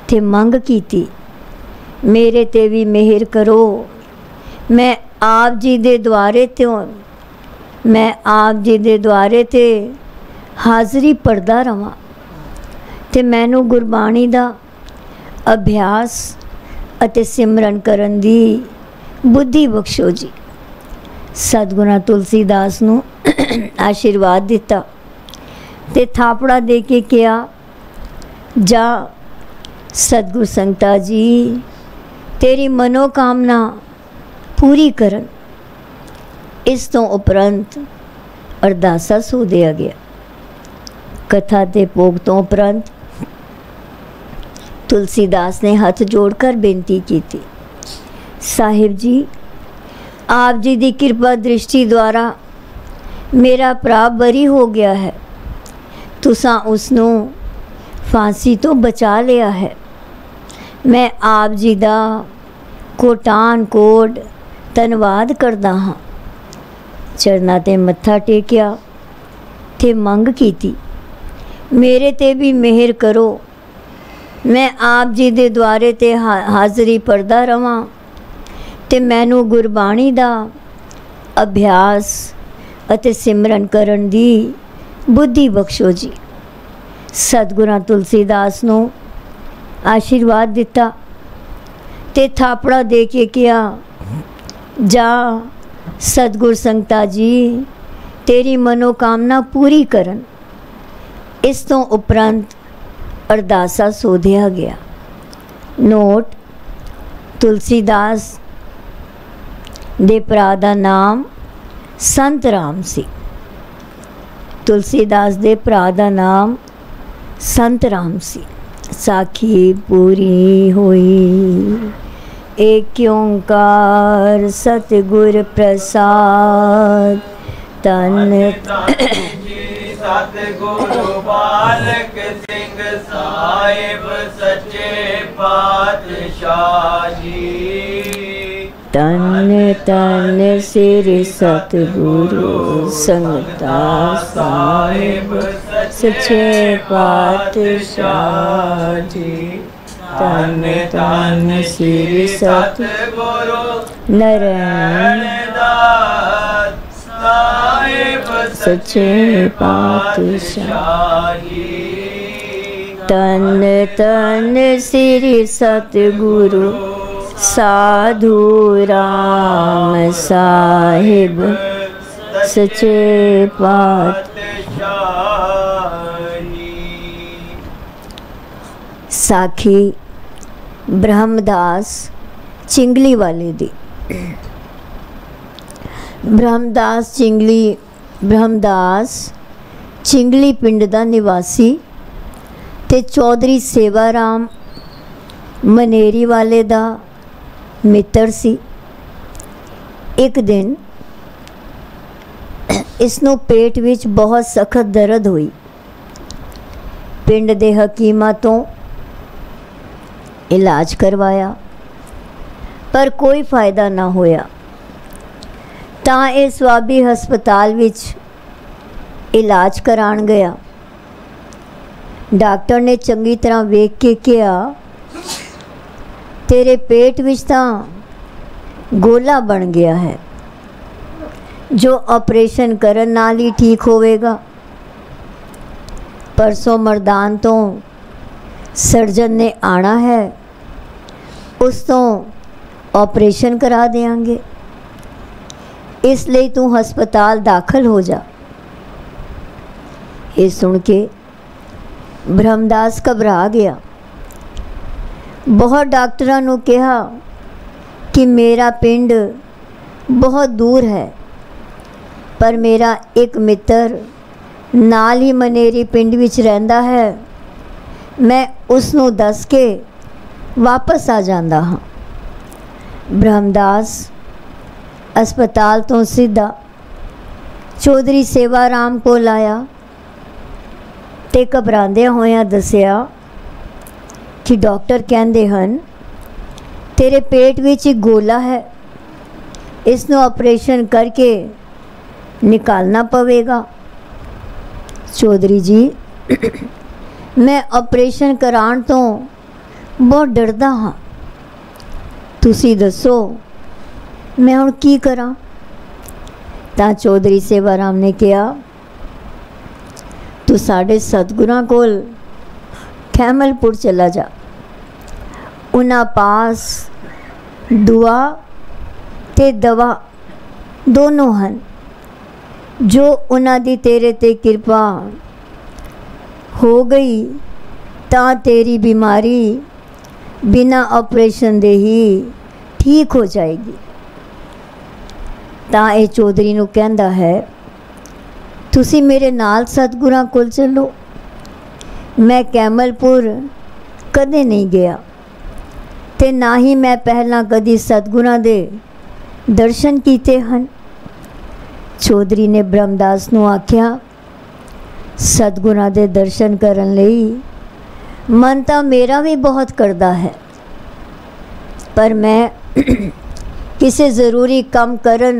ते मंग कीती, मेरे ते भी मेहर करो मैं आप जी दे द्वारे ते हाज़री पढ़दा रवां ते मैनू गुरबाणी दा अभ्यास अते सिमरन करन दी बुद्धि बख्शो जी। सतगुरु तुलसीदास नू आशीर्वाद दिता ते थापड़ा दे के कहा, जा सतगुरु संगता जी तेरी मनोकामना पूरी करन। इस तो उपरंत अरदासा सो दिया गया। कथा के भोग तो उपरंत तुलसीदास ने हाथ जोड़कर बेनती की थी, साहिब जी आप जी की कृपा दृष्टि द्वारा मेरा भरा बरी हो गया है, तुसां उसनू फांसी तो बचा लिया है। मैं आप जी का कोटान कोट धन्नवाद करदा हाँ। चरना ते मत्था टेकिया ते मंग कीती, मेरे ते भी मेहर करो, मैं आप जी दे द्वारे ते हाज़री पढ़दा रवां ते मैनू गुरबाणी दा अभ्यास अते सिमरन करन दी बुद्धि बख्शो जी। सतगुरु तुलसीदास नू आशीर्वाद दिता ते थापड़ा दे के कहा, जा सतगुरु संगता जी तेरी मनोकामना पूरी करन। इस तो उपरंत अरदासा सोधिया गया। नोट, तुलसीदास दे भरा दा नाम संत राम सी। तुलसीदास दे भरा दा नाम संत राम सी। साखी पूरी होई, एक ओंकार सतगुर प्रसाद। तन सतगुरु बालक सिंह साहिब सच्चे पातशाह जी। तन तन श्री सतगुरु संगता साहिब सच्चे पातशाह जी। तन तन श्री सतगुरु नारायण दास साहिब सच्चे पातशाह जी। तन तन श्री सतगुरु साधु राम साहिब सच्चे पातशाह जी। साखी ब्रह्मदास चिंगली वाले दी। ब्रह्मदास चिंगली पिंड दा निवासी ते चौधरी सेवाराम मनेरी वाले दा मित्र सी। एक दिन इसनों पेट विच बहुत सख्त दर्द हुई। पिंड दे हकीमां तो इलाज करवाया पर कोई फायदा ना होया। तां इह स्वाबी हस्पताल विच इलाज कराण गया। डॉक्टर ने चंगी तरह वेख के कहा, तेरे पेट विच तां गोला बन गया है जो ऑपरेशन करन नाल ही ठीक होवेगा। परसों मरदान तो सर्जन ने आना है, उस तो ऑपरेशन करा देंगे, इसलिए तू हस्पताल दाखिल हो जा। ये सुन के ब्रह्मदास घबरा गया। बहुत डॉक्टरां नूं कहा कि मेरा पिंड बहुत दूर है, पर मेरा एक मित्र नाल ही मनेरी पिंड विच रहिंदा है, मैं उसनूं दस के वापस आ जांदा हाँ। ब्रह्मदास अस्पताल तो सीधा चौधरी सेवाराम को लाया ते घबरांदे होया दसिया कि डॉक्टर कहंदे हन तेरे पेट विच एक गोला है, इसनूं ऑपरेशन करके निकालना पवेगा। चौधरी जी मैं ऑपरेशन कराण तो बहुत डरदा हाँ, तुसी दसो मैं हुण की करा? तां चौधरी सेवा राम ने कहा, तू साढ़े सतगुरां कोल खैमलपुर चला जा। उन्हां पास दुआ ते दवा दोनों हन। जो उन्हां दी तेरे ते कृपा हो गई तां तेरी बीमारी बिना ऑपरेशन दे ही ठीक हो जाएगी। तां ये चौधरी नूं कहंदा है, तुसी मेरे नाल सतगुरां कोल चलो। मैं कैमलपुर कदे नहीं गया ते ना ही मैं पहला कदी सतगुरां दे दर्शन कीते हन। चौधरी ने ब्रह्मदास नूं आख्या, सतगुरां दे दर्शन करन लई मन तां मेरा भी बहुत करदा है, पर मैं किसी ज़रूरी काम करन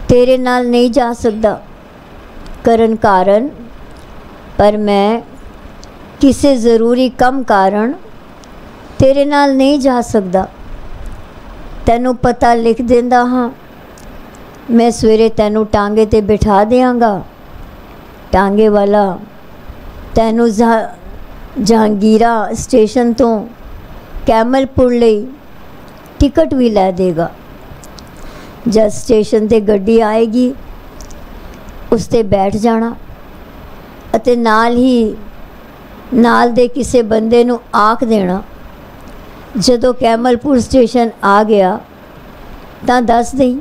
तेरे नाल नहीं जा सकदा करन कारण, पर मैं किसी ज़रूरी काम कारण तेरे नाल नहीं जा सकदा। तैनू पता लिख देंदा हाँ, मैं सवेरे तैनू टांगे ते बिठा देंगा। टांगे वाला तैनू जहांगीरा स्टेशन तो कैमलपुर लई टिकट भी लै देगा। जब स्टेशन ते गड्डी आएगी उस ते बैठ जाना अते नाल ही नाल दे किसी बंदे नू आख देना, जदों कैमलपुर स्टेशन आ गया तां दस दई।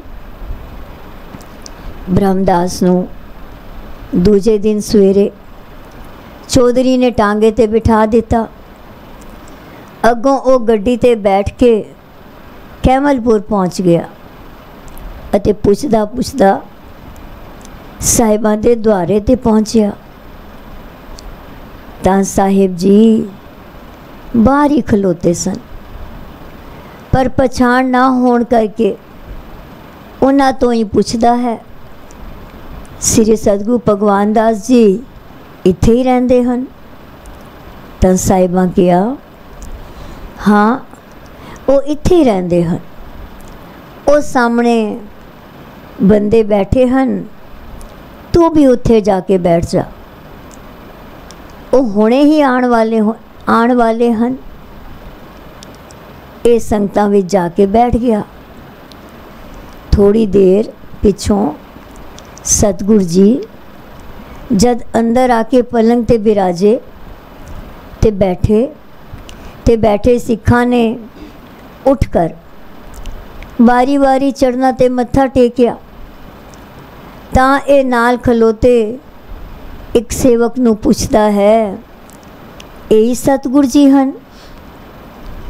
ब्रह्मदास नू दूजे दिन सवेरे चौधरी ने टांगे ते बिठा दिता। अगों वो गड्डी ते बैठ के कैमलपुर पहुँच गया अते पुछदा पुछदा साहिबां दे द्वारे ते पहुँचया। तां साहिब जी बाहर ही खलोते सन, पर पछाण ना होण करके उन्हां तो ही पुछदा है, श्री सतगुरु भगवान दास जी इत्थे ही रहिंदे हन? तां साहिबां कहा, हाँ वो इत्थे ही रहिंदे हन। वो सामने बंदे बैठे हन, तू भी उत्थे जाके बैठ जा। वो हुणे ही आण वाले हन। ये संगतां विच जाके बैठ गया। थोड़ी देर पिछों सतगुरु जी जद अंदर आके पलंग ते बिराजे ते बैठे सिखां ने उठकर बारी बारी चढ़ना ते मत्था टेकिया। तां ये नाल खलोते एक सेवक नूं पुछदा है, यही सतगुरु जी हन?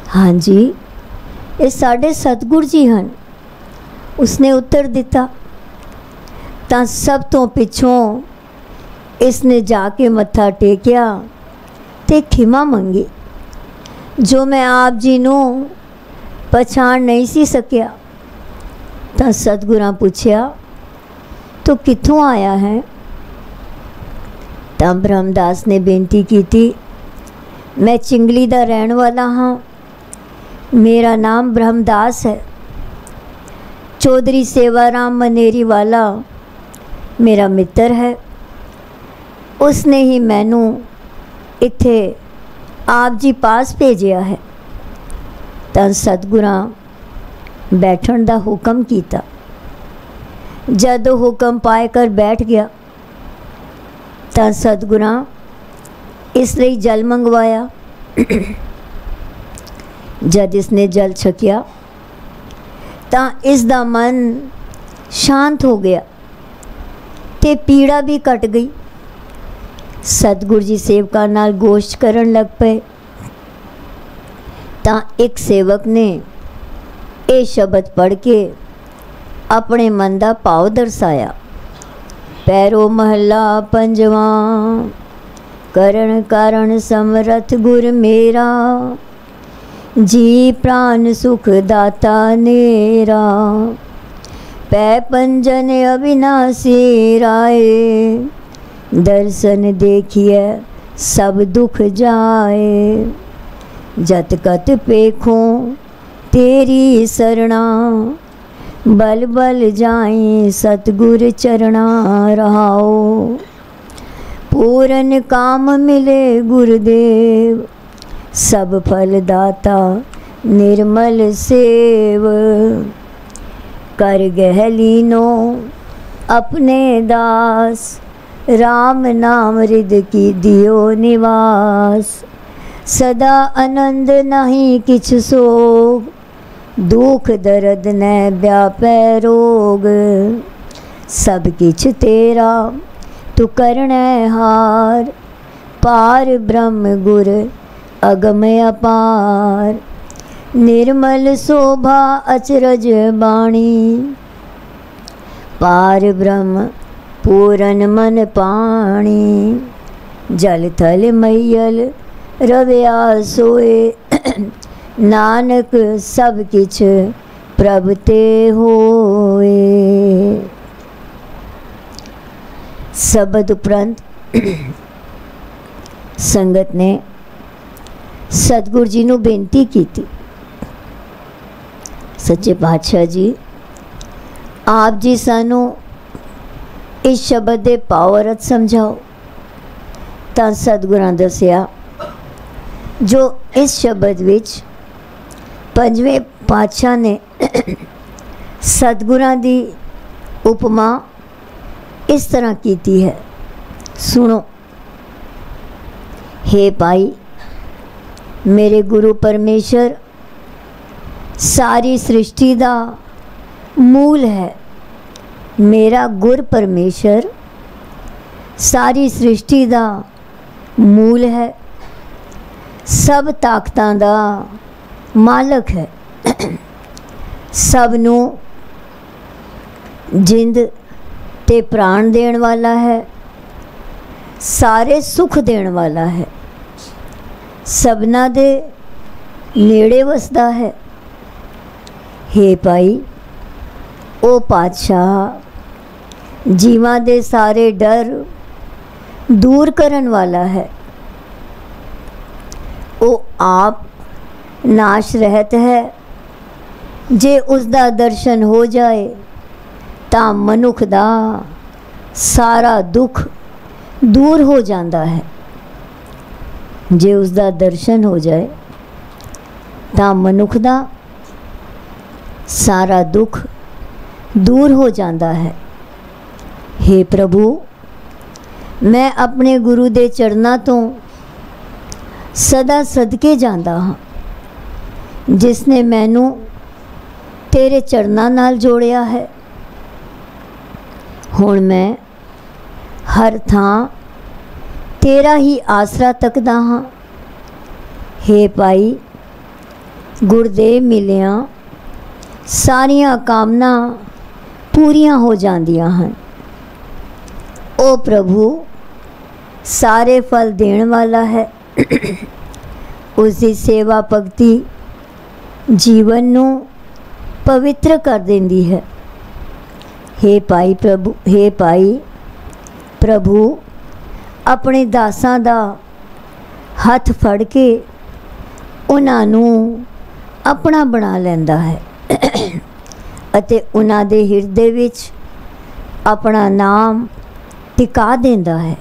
हाँ जी, ये साढ़े सतगुरु जी हन, उसने उत्तर दिता। तां सब तो पिछों इसने जाके मत्था टेकिया ते खिमा मंगी, जो मैं आप जी नूं पछाण नहीं सी सकिया। तां सतगुरां पुछया, तो कित्थों आया है? तां ब्रह्मदास ने बेनती की थी, मैं चिंगली दा रहन वाला हाँ, मेरा नाम ब्रह्मदास है। चौधरी सेवाराम मनेरी वाला मेरा मित्र है, उसने ही मैनू इत्थे आप जी पास भेजिया है। तां सतगुरां बैठण दा हुक्म कीता। जद हुक्म पाए कर बैठ गया तां सतगुरां इसलिए जल मंगवाया। जद इसने जल छकिया तां इसदा मन शांत हो गया ते पीड़ा भी कट गई। सतगुरु जी सेवकां नाल गोश्त करन लग पे। तां एक सेवक ने ये शब्द पढ़ के अपने मन का भाव दर्शाया। पैरो महला पंजवा, करण कारण समरथ गुर मेरा, जी प्राण सुख दाता नेरा, पै पंजन अविनाशी राय, दर्शन देखिए सब दुख जाए, जत कत पेखों तेरी सरना, बल बल जाई सतगुर चरणा रहाओ। पूरन काम मिले गुरुदेव, सब फल दाता निर्मल सेव। कर गह लीनो अपने दास, राम नाम रिद की दियो निवास। सदा आनंद नहीं किछ सोग, दुख दर्द न व्यापै रोग। सब किछ तेरा तू करनै हार, पार ब्रह्म गुर अगम अपार। निर्मल शोभा अचरज बाणी, पार ब्रह्म पूरन मन पाणी। जल थल मैयल रव्या सोए, नानक सब किछ प्रभ ते होए। शब्द उपरंत संगत ने सतगुरु जी नूं बेनती की थी, सच्चे पातशाह जी आप जी सानू इस शब्द दे पावर अर्थ समझाओ। तां सतगुरां दसिया जो इस शब्द विच पंजवें पातशाह ने सतगुरां दी उपमा इस तरह कीती है, सुनो। हे भाई, मेरे गुरु परमेश्वर सारी सृष्टि दा मूल है। मेरा गुर परमेश्वर सारी सृष्टि दा मूल है, सब ताकतां दा मालक है। सब नूं जिंद ते प्राण देण वाला है, सारे सुख देण वाला है, सबना दे नेड़े वसदा है। हे भाई, ओ पातशाह जीवां दे सारे डर दूर करन वाला है। ओ आप नाश रहत है, जे उसदा दर्शन हो जाए तां मनुख दा सारा दुख दूर हो जाता है। जे उसदा दर्शन हो जाए तां मनुख दा सारा दुख दूर हो जाता है। हे प्रभु, मैं अपने गुरु दे चरनां तो सदा सदके जाता हाँ, जिसने मैनू तेरे चरनां नाल जोड़िया है। हुण मैं हर थां तेरा ही आसरा तकदा हाँ। हे भाई, गुरदेव मिलिया सारियां कामना पूरियां हो जांदियां हन। ओ प्रभु सारे फल देण वाला है, उसकी सेवा भगती जीवन नू पवित्र कर देंदी है। हे भाई प्रभु अपने दासां दा हथ फड़ के उन्हां नू अपना बना लैंदा है अते उन्हां दे हिरदे विच अपना नाम टिका देंदा है।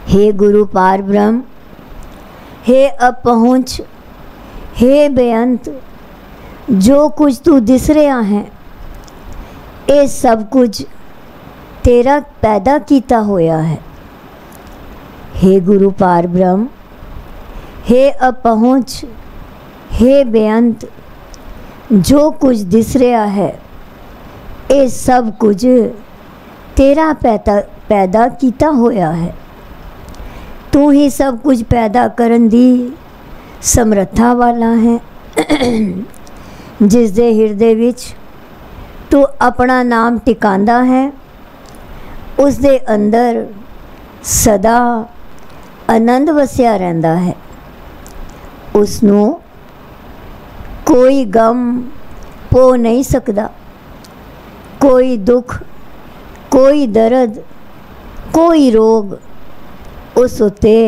हे गुरु पार ब्रह्म, हे अपहुंच, हे बेअंत, जो कुछ तू दिस रहा है ये सब कुछ तेरा पैदा किया होया है। हे गुरु पार ब्रह्म, हे अपहुंच, हे बेअंत, जो कुछ दिस रहा है ये सब कुछ तेरा पैदा किया होया है। तू ही सब कुछ पैदा करन दी समर्था वाला है। जिस दे हिरदे विच तू अपना नाम टिकांदा है, उस दे अंदर सदा आनंद वसिया रहंदा है। उसनू कोई गम पो नहीं सकदा, कोई दुख, कोई दर्द, कोई रोग उस उत्ते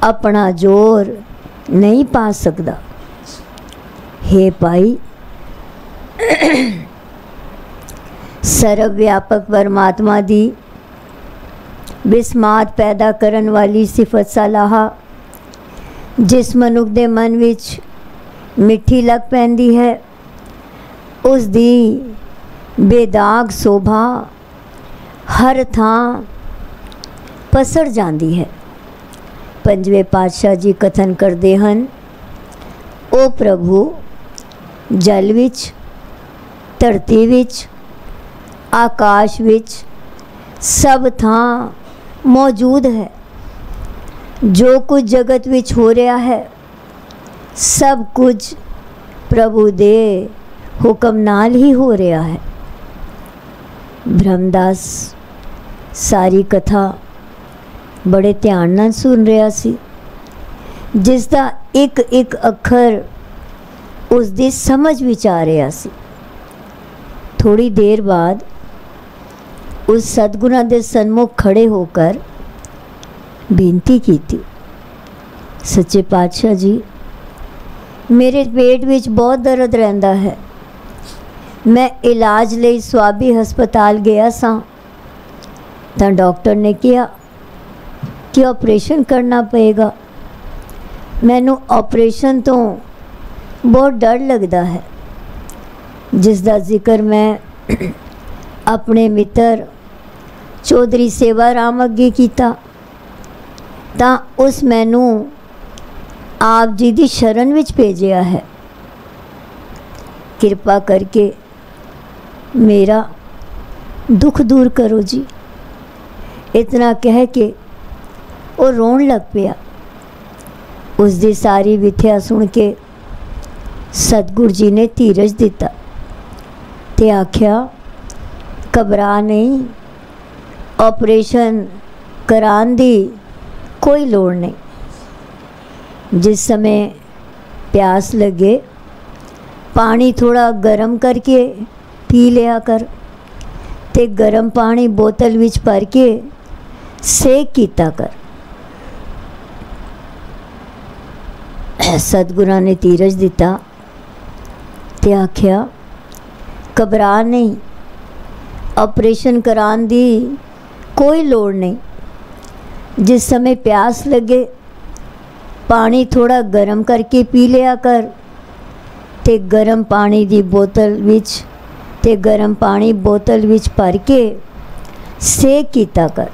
अपना जोर नहीं पा सकदा। हे भाई, सर्व व्यापक परमात्मा दी विस्मात पैदा करन वाली सिफत सलाह जिस मनुख दे मन विच मिठी लग पैंदी है, उस दी बेदाग शोभा हर थां पसर जाती है। पंजवें पातशाह जी कथन करते हैं, ओ प्रभु जल विच, धरती विच, आकाश विच सब थां मौजूद है। जो कुछ जगत विच हो रहा है सब कुछ प्रभु दे हुक्म नाल ही हो रहा है। ब्रह्मदास सारी कथा बड़े ध्यान नाल सुन रहा सी, जिसका एक एक अखर उसकी समझ विच आ रहा सी। थोड़ी देर बाद उस सतगुणा दे सन्मुख खड़े होकर बेनती की थी, सच्चे पातशाह जी, मेरे पेट विच बहुत दर्द रहता है। मैं इलाज लई स्वाबी हस्पताल गया सा तो डॉक्टर ने कहा कि ऑपरेशन करना पएगा। मैनू ऑपरेशन तो बहुत डर लगता है, जिसका जिक्र मैं अपने मित्र चौधरी सेवा राम अगे कीता तां उस मैनू आप जी की शरण विच भेजिया है। कृपा करके मेरा दुख दूर करो जी। इतना कह के वो रोन लग पिया। उसकी सारी विथ्या सुन के सतगुरु जी ने धीरज दिता ते आख्या, घबरा नहीं, ऑपरेशन कराने दी कोई लोड़ नहीं। जिस समय प्यास लगे पानी थोड़ा गर्म करके पी लिया कर, ते गर्म पानी बोतल विच भर के सेक कीता कर। सतगुरु ने धीरज दिता ते आख्या, घबरा नहीं, ऑपरेशन कराने दी कोई लोड़ नहीं। जिस समय प्यास लगे पानी थोड़ा गर्म करके पी लिया कर, ते गर्म पानी दी बोतल विच ते गर्म पानी बोतल विच भर के सेक कीता कर।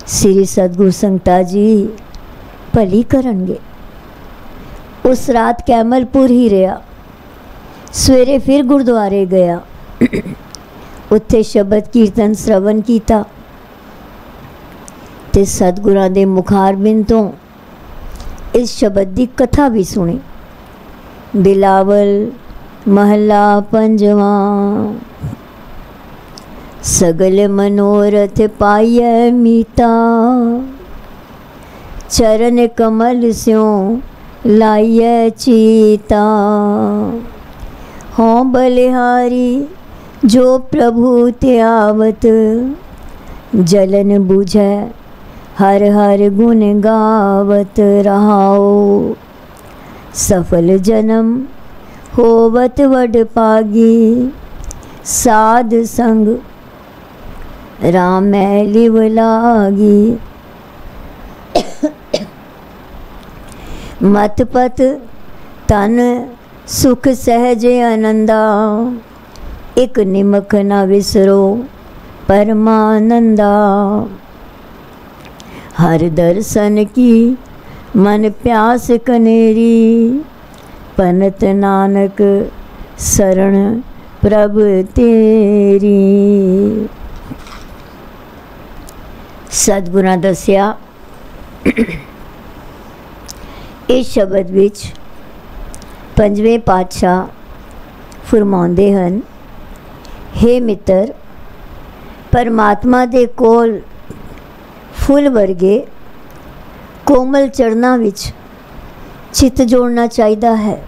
श्री सतगुरु संगता जी भली करनगे। उस रात कैमलपुर ही रहा, सवेरे फिर गुरुद्वारे गया, उत्थे शबद कीर्तन श्रवण कीता ते सतगुरां दे मुखारबिंद तो इस शबद की कथा भी सुनी। बिलावल महला पंजवा। सगल मनोरथ पाइय मीता, चरण कमल स्यों लाइय चीता। हों बलिहारी जो प्रभु त्यावत, जलन बुझै हर हर गुण गावत रहाओ। सफल जन्म होवत वड पागी, साध संग राम लिव लागी। मत पत तन सुख सहज आनंदा, एक निमक न विसरो परमानंदा। हर दर्शन की मन प्यास कनेरी, पनत नानक शरण प्रभ तेरी। सतगुरां दस्या इस शब्द विच पंजवें पातशाह फरमाउंदे हन, हे मित्र, परमात्मा दे कोल फुल वर्गे कोमल चरणा विच चित जोड़ना चाहिदा है।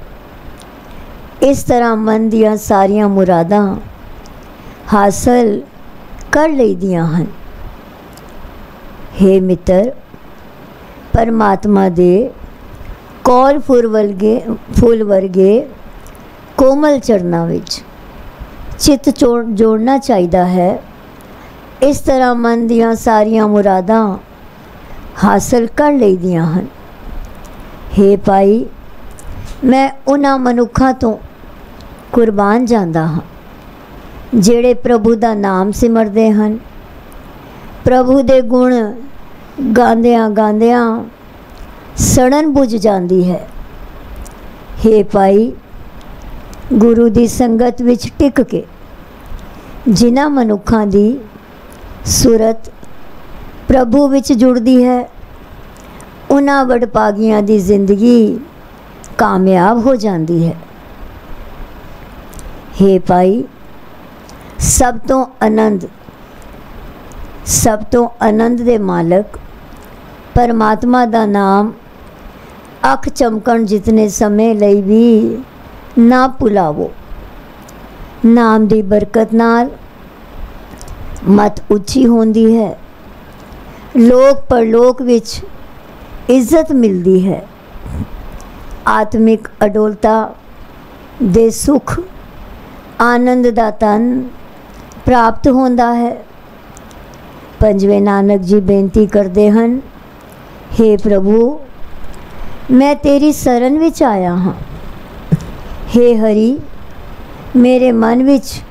इस तरह मन दियां सारियां मुरादां हासिल कर लईदियां हन। हे मित्र, परमात्मा दे कौल फुल वर्गे कोमल चरना विच चित जोड़ना चाहिदा है। इस तरह मन दियां सारियां मुरादां हासिल कर लईदियां हन। हे भाई, मैं उन्हां मनुखां तो कुर्बान जांदा हाँ ਜਿਹੜੇ प्रभु ਦਾ नाम सिमरते हैं। प्रभु दे गुण गांदियां गांदियां सड़न बुझ जाती है। हे भाई, गुरु की संगत विच टिक के जिन्हां मनुखां दी सूरत प्रभु विच जुड़दी है, उन्हां वडभागियां दी जिंदगी कामयाब हो जाती है। हे भाई, सब तो आनंद दे मालक परमात्मा दा नाम अख चमकण जितने समय लई भी ना भुलावो। नाम दी बरकत नाल मत उच्ची होंदी है, लोक परलोक विच इज्जत मिलती है, आत्मिक अडोलता दे सुख आनंद दा तन प्राप्त होंदा है। पंजवें नानक जी बेनती करते हैं, हे प्रभु, मैं तेरी शरण विच आया हाँ। हे हरि, मेरे मन विच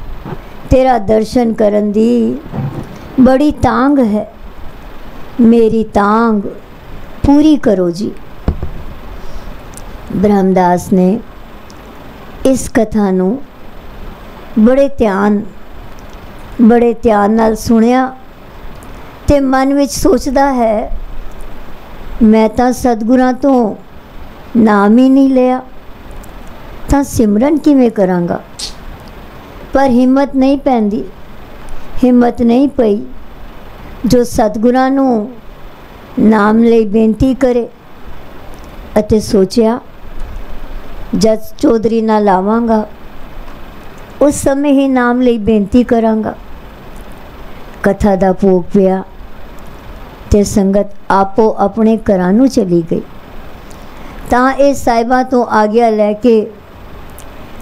तेरा दर्शन करन दी बड़ी तांग है, मेरी तांग पूरी करो जी। ब्रह्मदास ने इस कथा नूं बड़े ध्यान नाल सुनिया ते मन विच सोचदा है, मैं तां सतगुरां तो नाम ही नहीं लिया तां सिमरन किवें करांगा। पर हिम्मत नहीं पैंदी, हिम्मत नहीं पई जो सतगुरां नूं नाम लई बेनती करे। अते सोचिया जद चौधरी ना लावांगा उस समय ही नाम लई बेनती करांगा। कथा दा भोग पिया ते संगत आपो अपने घरां नूं चली गई। तां इह साहिबा तो आग्या लैके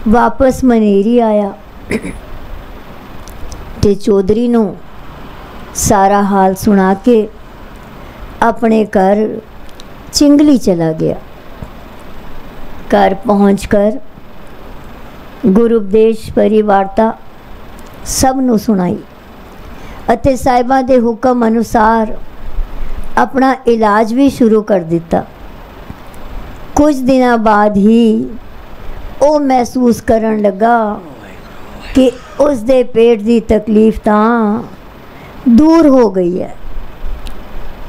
वापस मनेरी आया ते चौधरी नूं सारा हाल सुना के अपने घर चिंगली चला गया। घर पहुंचकर गुरु उपदेश परिवारता सब नूं सुनाई अते साहिबा दे हुक्म अनुसार अपना इलाज भी शुरू कर दिता। कुछ दिनों बाद ही वो महसूस करन लगा कि उस दे पेट की तकलीफ तां दूर हो गई है।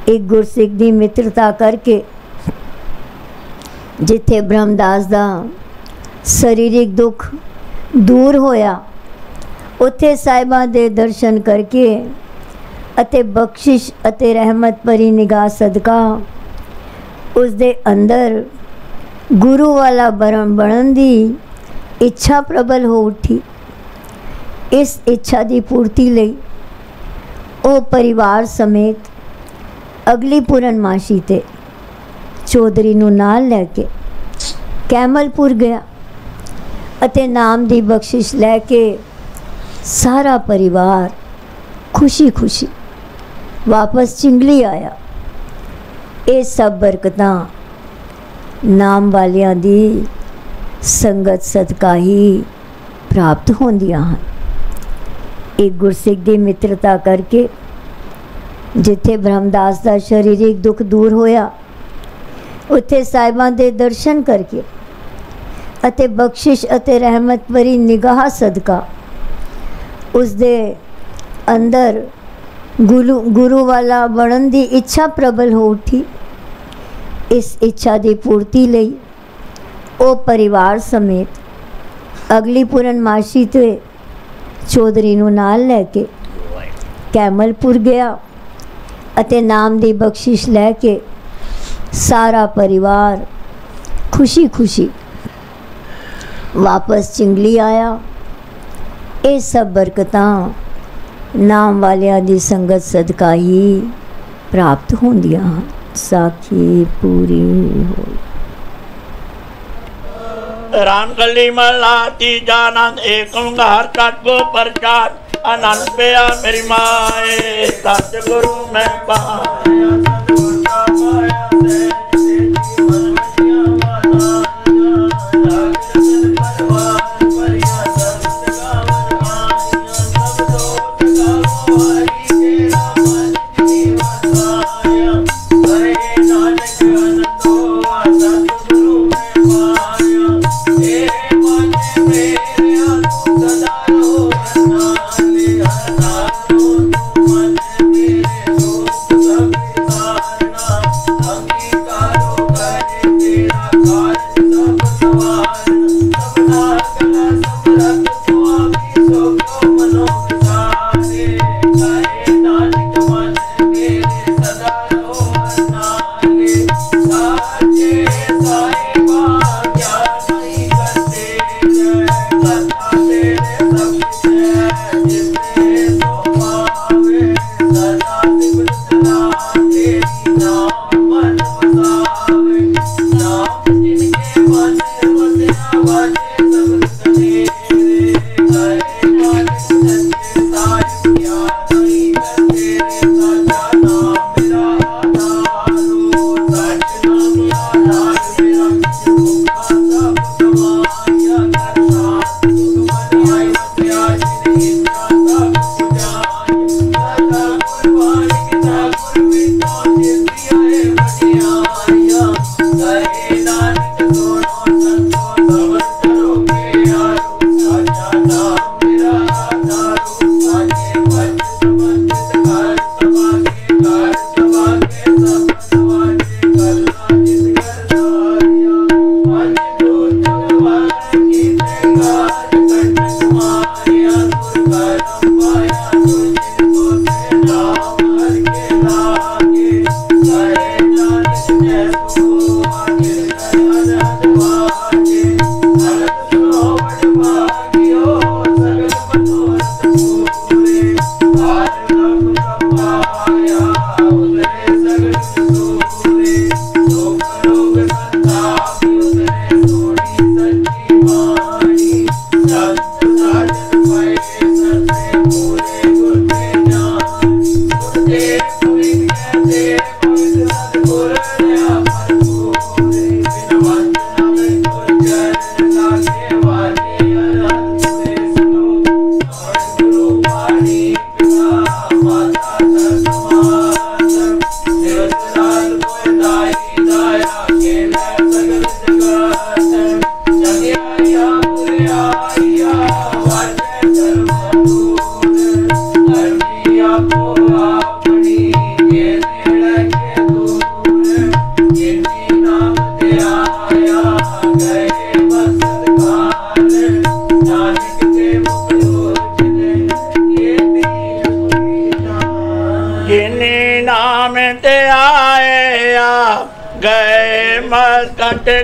एक गुरसिख की मित्रता करके जिथे ब्रह्मदास दा शरीरिक दुख दूर होया, उत्थे साहिबा दे दर्शन करके अते बख्शिश अते रहमत भरी निगाह सदका उस दे अंदर गुरु वाला बनन दी इच्छा प्रबल हो उठी। इस इच्छा की पूर्ति लई वो परिवार समेत अगली पूर्णमाशी ते चौधरी नूं नाल लैके कैमलपुर गया अते नाम दी बख्शिश लैके सारा परिवार खुशी खुशी वापस चिंगली आया। ये सब बरकतां नाम वालियां दी संगत सदका ही प्राप्त होंदियां हन। एक गुरसिख की मित्रता करके जिथे ब्रह्मदास का शारीरिक दुख दूर होया, उत्थे साहिबां दे दर्शन करके अते बख्शिश अते रहमत भरी निगाह सदका उस दे अंदर गुरु वाला बनन दी इच्छा प्रबल हो उठी। इस इच्छा की पूर्ति लई वो परिवार समेत अगली पूर्णमाशी ते चौधरी नूं नाल लैके कैमलपुर गया अते नाम दी बख्शिश लैके सारा परिवार खुशी खुशी वापस चिंगली आया। ये सब बरकतां नाम वालियां दी संगत सदका ही प्राप्त होंदियां। साखी पूरी हो। राम कली मलाती जानंद एक ओंकार सतगुरु प्रसाद आनंद पिया मेरी माए सतगुरु मैं पाया सतगुरु का पाया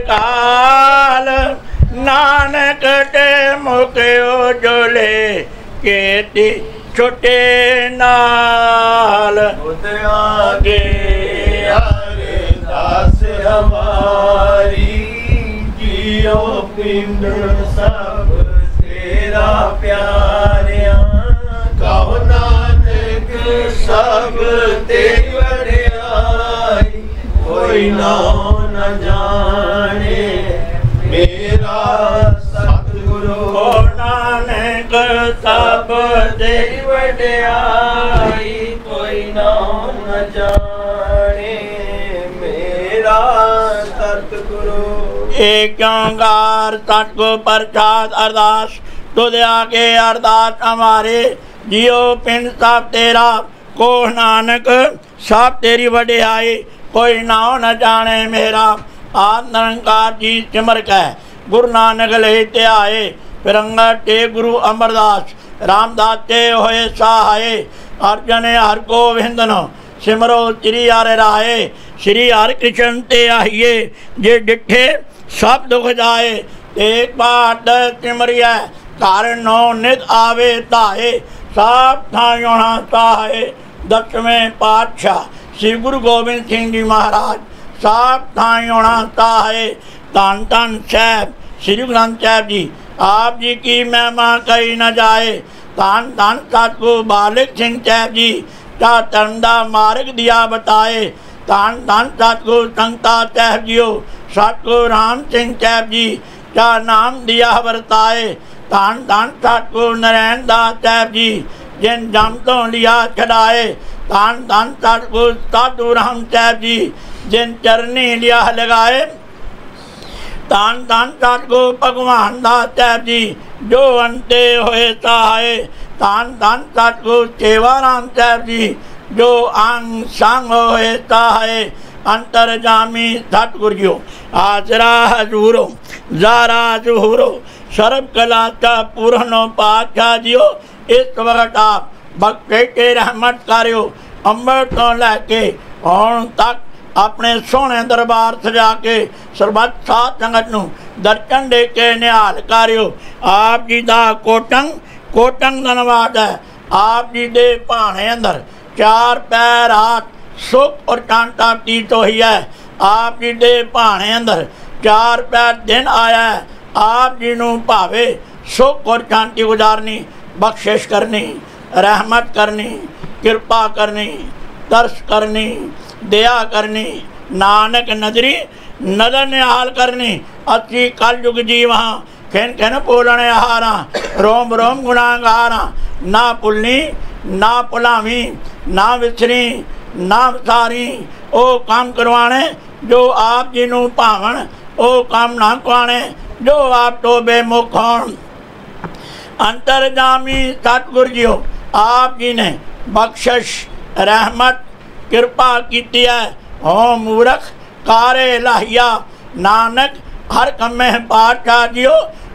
काल नानक ते मुक्यो जोले केती छोटे नाल आगे अरदास हमारी जियो पिंड सब तेरा प्यारिया कहो नानक सब तेरी वड्याई कोई नाम न जाने मेरा सतगुरु नानक सब तेरी वड्याई कोई नाम न जाने मेरा सतगुरु। एक ओंकार सतगुरु प्रसाद अरदास तुझे आगे अरदास हमारे जियो पिंड सब तेरा को नानक सब तेरी वड्याई कोई नाम न जाने मेरा आद निरंकार जी सिमर कह गुरु नानक ले ते आए फिरंगत ते गुरु अमरदास रामदास ते होए सहाय अर्जन हर गोविंदन सिमरो श्री हर राय श्री हर कृष्ण ते आइए जे डिठे सब दुख जाए एक बात सिमरिया कारण नो नित आवे ताए सब थायोना ताए। 10वें पातशाह श्री गुरु गोबिंद सिंह जी महाराज साफ थाई होना ताए धन धन साहब श्री गुरु ग्रंथ साहिब जी आप जी की महिमा कही न जाए। धन धन सतगुरु बालक सिंह साहिब जी चा धर्म दा मार्ग दिया बताए। धन धन सतगुरु संगता साहिब जियो सतगुरु राम सिंह साहिब जी चा नाम दिया वरताए। धन धन सतगुरु नारायण दास साहिब जी जिन जम तो लिया छड़ाए। धन धन सतगुरु साधु राम साहिब जी जिन चरनी लिया लगाए। धन धन सतगुरु भगवान दास साहिब जी जो अंते होए सहाय। धन धन सतगुरु सेवा राम साहिब जी जो अंग संग होए सहाय। अंतरजामी सतगुरु जी आसरा हजूरो जारा जुहूरो सर्व कला का पूरनो पातशाह जियो। इस वक्त आप बख्शे के रहमत करियो। अमृत तो लैके हुण तक अपने सोहने दरबार सजा के सरबत साध संगत नूं दर्शन दे के निहाल करियो। आप जी दा कोटंग कोटंग धन्यवाद है। आप जी दे भाणे अंदर चार पैर हाथ सुख और कांटा पीत हुई है। आप जी दे भाणे अंदर चार पैर दिन आया है। आप जी नूं भावे सुख और शांति गुजारनी बख्शिश करनी रहमत करनी कृपा करनी दर्श करनी दया करनी नानक नजरी नदर निहाल करनी। अच्छी कल युग जीवा खिन खिन बोलने हारा रोम रोम गुणागारा। ना भुलनी ना भुलावी ना विसरी ना विसारी। ओ काम करवाने जो आप जी नूं भावन। ओ काम ना खुआने जो आप तो बेमुख होण। अंतरजामी सतगुरु जी आप जी ने बख्शिश रहमत कृपा की है। हो मूर्ख कारे लाहिया नानक हर कमे पातशाह जियो।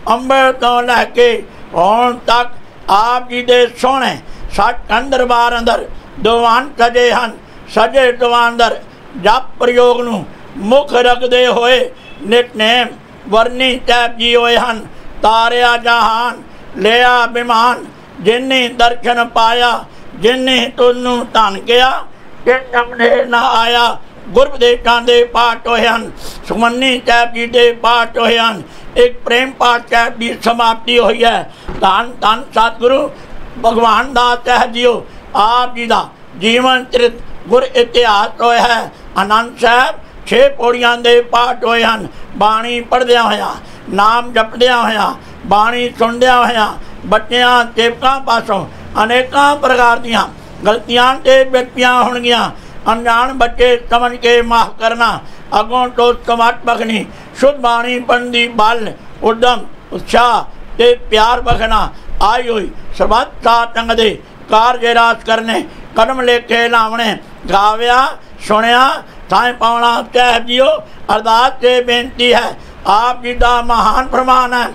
अंबर तो लैके हुण तक आप जी दे सोहने सचखंड दरबार अंदर दीवान सजे हन। सजे दीवान अंदर जप प्रयोग नूं मुख रखते हुए नितनेम वरनी साहिब जी होए हन। तारिया जहान लिया विमान जिन्नी दर्शन पाया। जिन्नी तुनू धन गया जिन सामने ना आया। गुरबदेशा दे पाठ होए हन। सुमनी साहिब जी दे पाठ होए हन। एक प्रेम पाठ साहिब की समाप्ति हुई है। धन धन सतगुरु भगवान दास साहिब जी आप जी का जीवन चरित गुर इतिहास होया है। आनंद साहब 6 पौड़ियां दे पाठ होए हन। बाणी पढ़द्या होया नाम जपद्या होया बाणी सुनद्या होया बच्चियां सेवकां पासों अनेकां प्रकार दियां गलतियां ते बेटियां होणगियां। अनजान बच्चे समझ के माफ करना। अगों तो समझ बखनी शुद्ध बाणी पढ़दी बल उद्यम उत्साह ते प्यार बखना। आई हुई सरबत साध संगत दे कार्य रास करने कदम लेखे लावने। गाव्या सुनिया थाएं पावना साहिब जीओ अरदास से बेनती है। आप जी का महान फरमान है।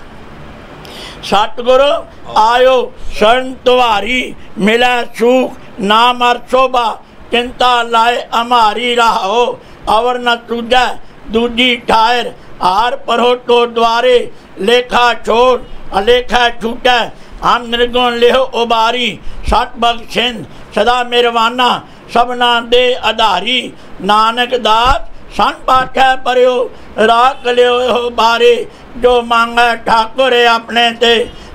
सतगुरु आयो शरण तुम्हारी मिले सुख नाम और शोभा। चिंता लाए हमारी राहो अवर न तुझे दूजी ठायर। हार परो तो द्वारे लेखा छोड़ अलेखा छूटे। हम निर्गुण लेहो उबारी सत बख्शिंद सदा मेरवाना सबना दे आधारी। नानक दास सन पाठै परियो राख लियो हो बारे। जो मांगे ठाकुर अपने ते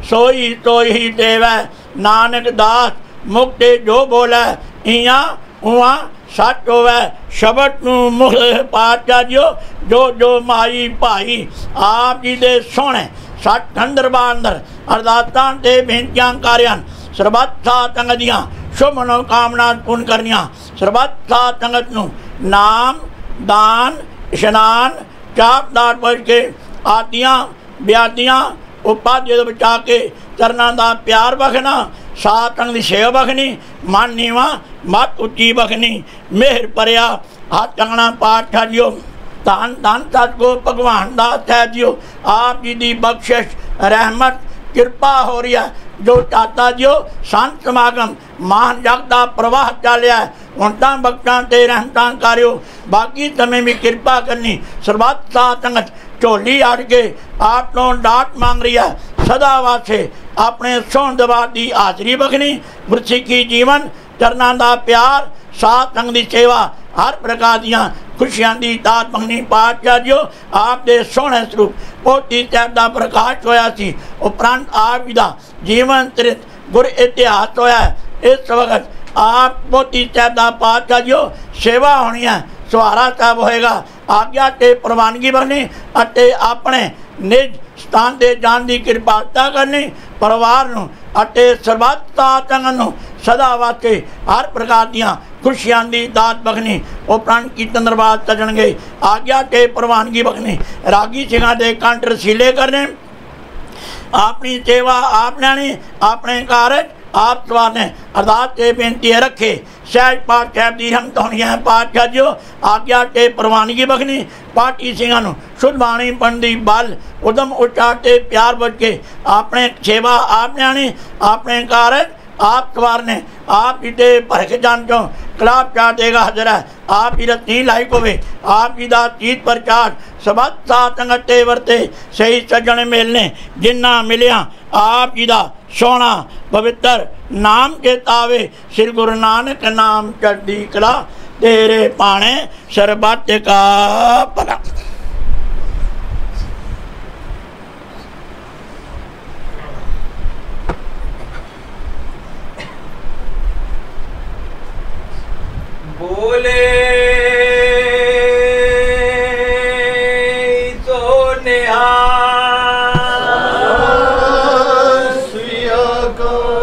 सोई तो ही देवै। नानक दास मुक्ति जो बोले इया उआ सच होवै। शबद नूं मुख पातशाह जियो जो जो माई भाई। आप जी दे सोहणे सचखंड दरबार अंदर अरदासां ते बेनतियां कारियां सरबत साध संगत दियां शुभ मनोकामना पूर्ण करनियां। सरबत साध संगत नूं नाम दान इशनान चाप दात बज के आदियां ब्यादियां उपाधि बचा के चरना का प्यार बखना। साध संगत दी सेवा बखनी। मन नीवा मत उच्ची बखनी। मेहर परिया हाथ कंगना पातशाह जियो। धन धन सतगुरु भगवान दास साहिब जियो आप जी की बख्शिश रहमत कृपा हो रही है। जो चाहता जियो संत समागम महान जग का प्रवाह चलिया है। उनता बख्शा ते रहमतां करियो। बाकी समय भी कृपा करनी। सरबत साध संगत झोली अड़ के आप तो डांट मांग रही है। सदा वास्ते अपने सोहन दरबार की हाजरी बखनी। गुरसिੱਖੀ जीवन चरना का प्यार साध संगत की सेवा हर प्रकार दियां खुशियां दी दात मंगनी। पातशाह जी आप दे सोहने स्वरूप पोथी साहब दा प्रकाश होया सी, उपरंत आप जी दा जीवन चरित गुर इतिहास होया है। इस वक्त आप पोथी साहब दा पातशाह जी सेवा होनी है, सुहारा साहब होएगा। आज्ञा ते प्रवानगी बनी अते अपने निज स्थान ते जान की कृपालता करनी। परिवार नूं अते सर्वता संगत नूं सदा वास्ते हर प्रकार दियां खुशियां दी दात बखनी। उपरंत कीर्तन दरबार सजणगे। आज्ञा ते प्रवानगी बखनी। रागी सिंघां दे कंठ रसीले करने। अपनी सेवा आप लैनी, अपने कारज आप सवारने। अरदास ते बेनती रखे सहज पाठ साहब दी हम होनी है। पातशाह जी आज्ञा ते प्रवानगी बखनी। पाठी सिंघां नूं शुद्ध बाणी पंडी बल उदम उच्चार ते प्यार बच के अपने सेवा आप लैनी, अपने कारज आप सवारने। आप जी दे भरख जान चो कलाब चार देगा हाजर है। आप जी रत्ती लाइक होवे, आप जी दा चीत प्रचार सबत साथ संगते वरते सही सज्जण मिलने। जिन्ना मिलिया आप जी दा सोना पवित्र नाम के तावे। श्री गुरु नानक नाम चढ़दी कला तेरे पाने सरबत का भला। बोले तो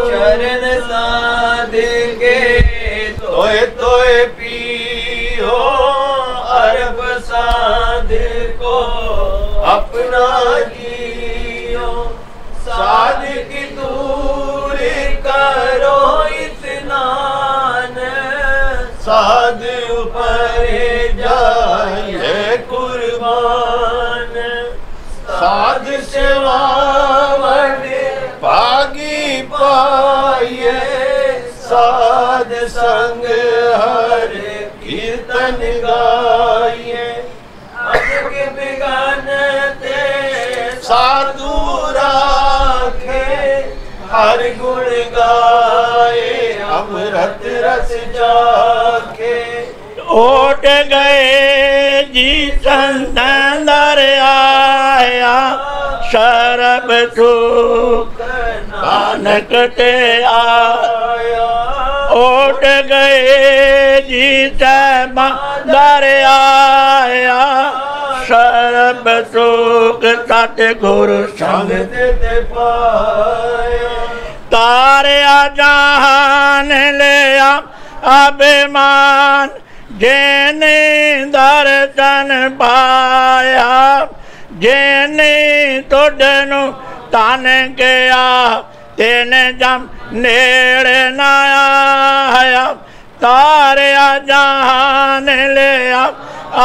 चरण साध के तोय तोय पियो अरब साध को अपना जियो। साध की दूर करो इतनान, साध ऊपर जाए कुर्बान। साध सेवा भागी पाइए, साध संग हर कीर्तन गाइए। अजग बिगानते साधु राखे, हर गुण गाए अमृत रस जाके। ओट गए जी संतन दर आया, शरब सुख नानक ते आया। ओट गए जी सहबान दर आया, शरब सुख सतगुरु संग ते पाया। तारिया जान लिया अभिमान, जेने दर्शन पाया। जेने तुडनु तन गया, तेने जम नेड़े न आया। तारिया जान लिया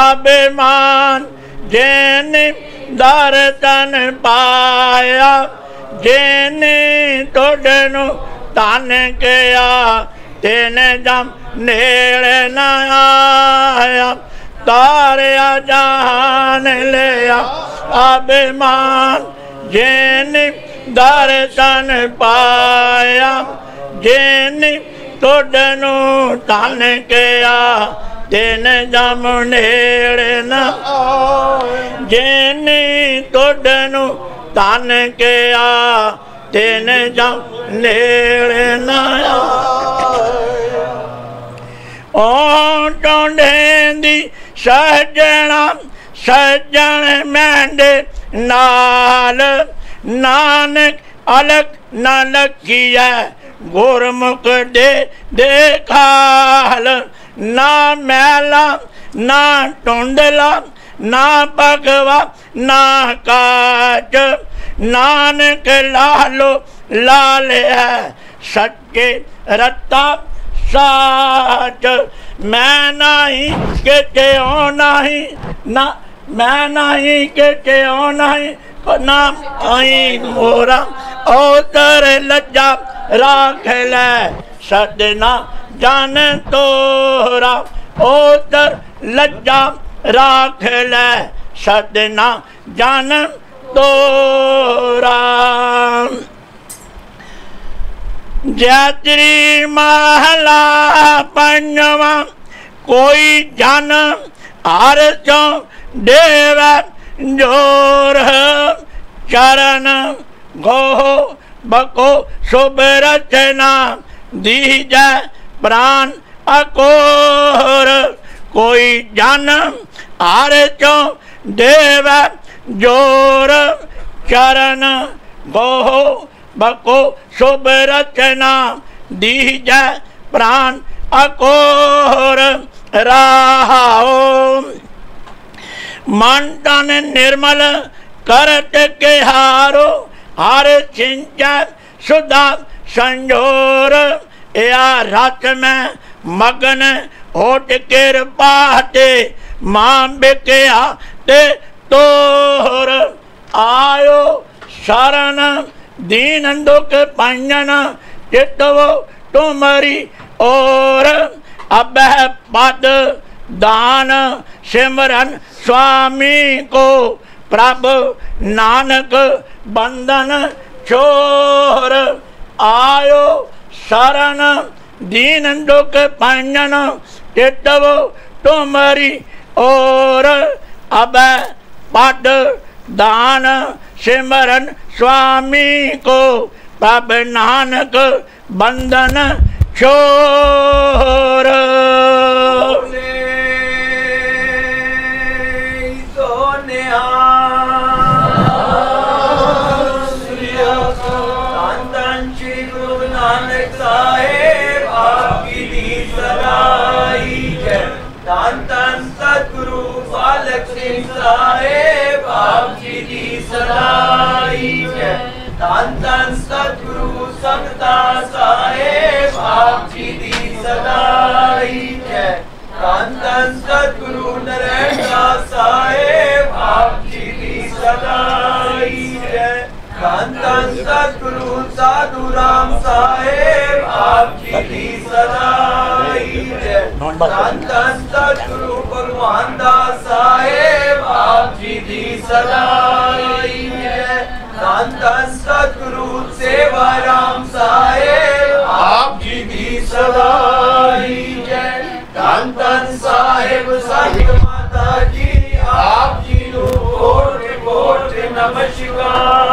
अभिमान, जेने दर्शन पाया। जेने तुडनु तन गया, तेने जम नेड़े न आया। तारिया जान लिया अभिमान, जेने दर्शन पाया। जेने तुडनु तन गया, तेने जम नेड़े न आया। जेने तुडनु तन गया, तेने जम नेड़े न आया। ओ टोंडेंदी सजना सजन मेंदे नाल, नानक अलग न लखिया गुरमुख दे देखाल। ना मैला ना टुंडला, ना भगवा ना काच, नानक लालो लाल है सच्चे रत्ता साच। मैं नहीं के क्यों नहीं ना, मैं नहीं के क्यों नहीं ना आई मोरा। ओतर लज्जा राख ले सदना जान तोरा। ओतर लज्जा राख ले सदना जान तोरा। जात्री महला पंजवा, कोई जन हर चो देव जोर चरण गो बको शुभ रचना दीजै प्राण अकोर। कोई जन हर चो देव जोर चरण गो बको शुभ रचना दीजै प्राण अकोर। राहो मन तन निर्मल करत के हारो हर सिंचै सुधा संजोर। या रत में मगन होट कृपा ते मां बिकया ते तोर। आयो शरण दीन दुख भंजन चितवो तुमरी और। अब पद दान सिमरन स्वामी को प्रभु नानक बंधन छोर। आयो शरण दीन दुख भंजन चितवो तुमरी और। अब पद दान सिमरन स्वामी को प्रभु नानक बंधन छोर। धन धन सतगुरु बालक सिंह साहेब आप जी दी सदाई जय। धन धन सतगुरु समता साहेब आप जी दी सदाई जय। धन धन सतगुरु नारायण दास साहेब आप जी दी सदाई जय। धन धन सतगुरु साधु राम साहेब आप जी दी सदाई जय। धन धन सतगुरु भगवान दास साहेब आप जी दी सदाई जय। धन धन सतगुरु सेवा राम साहेब आप जी दी सदाई जय। धन धन साहेब संत माता जी आप जी को कोटि कोटि नमस्कार।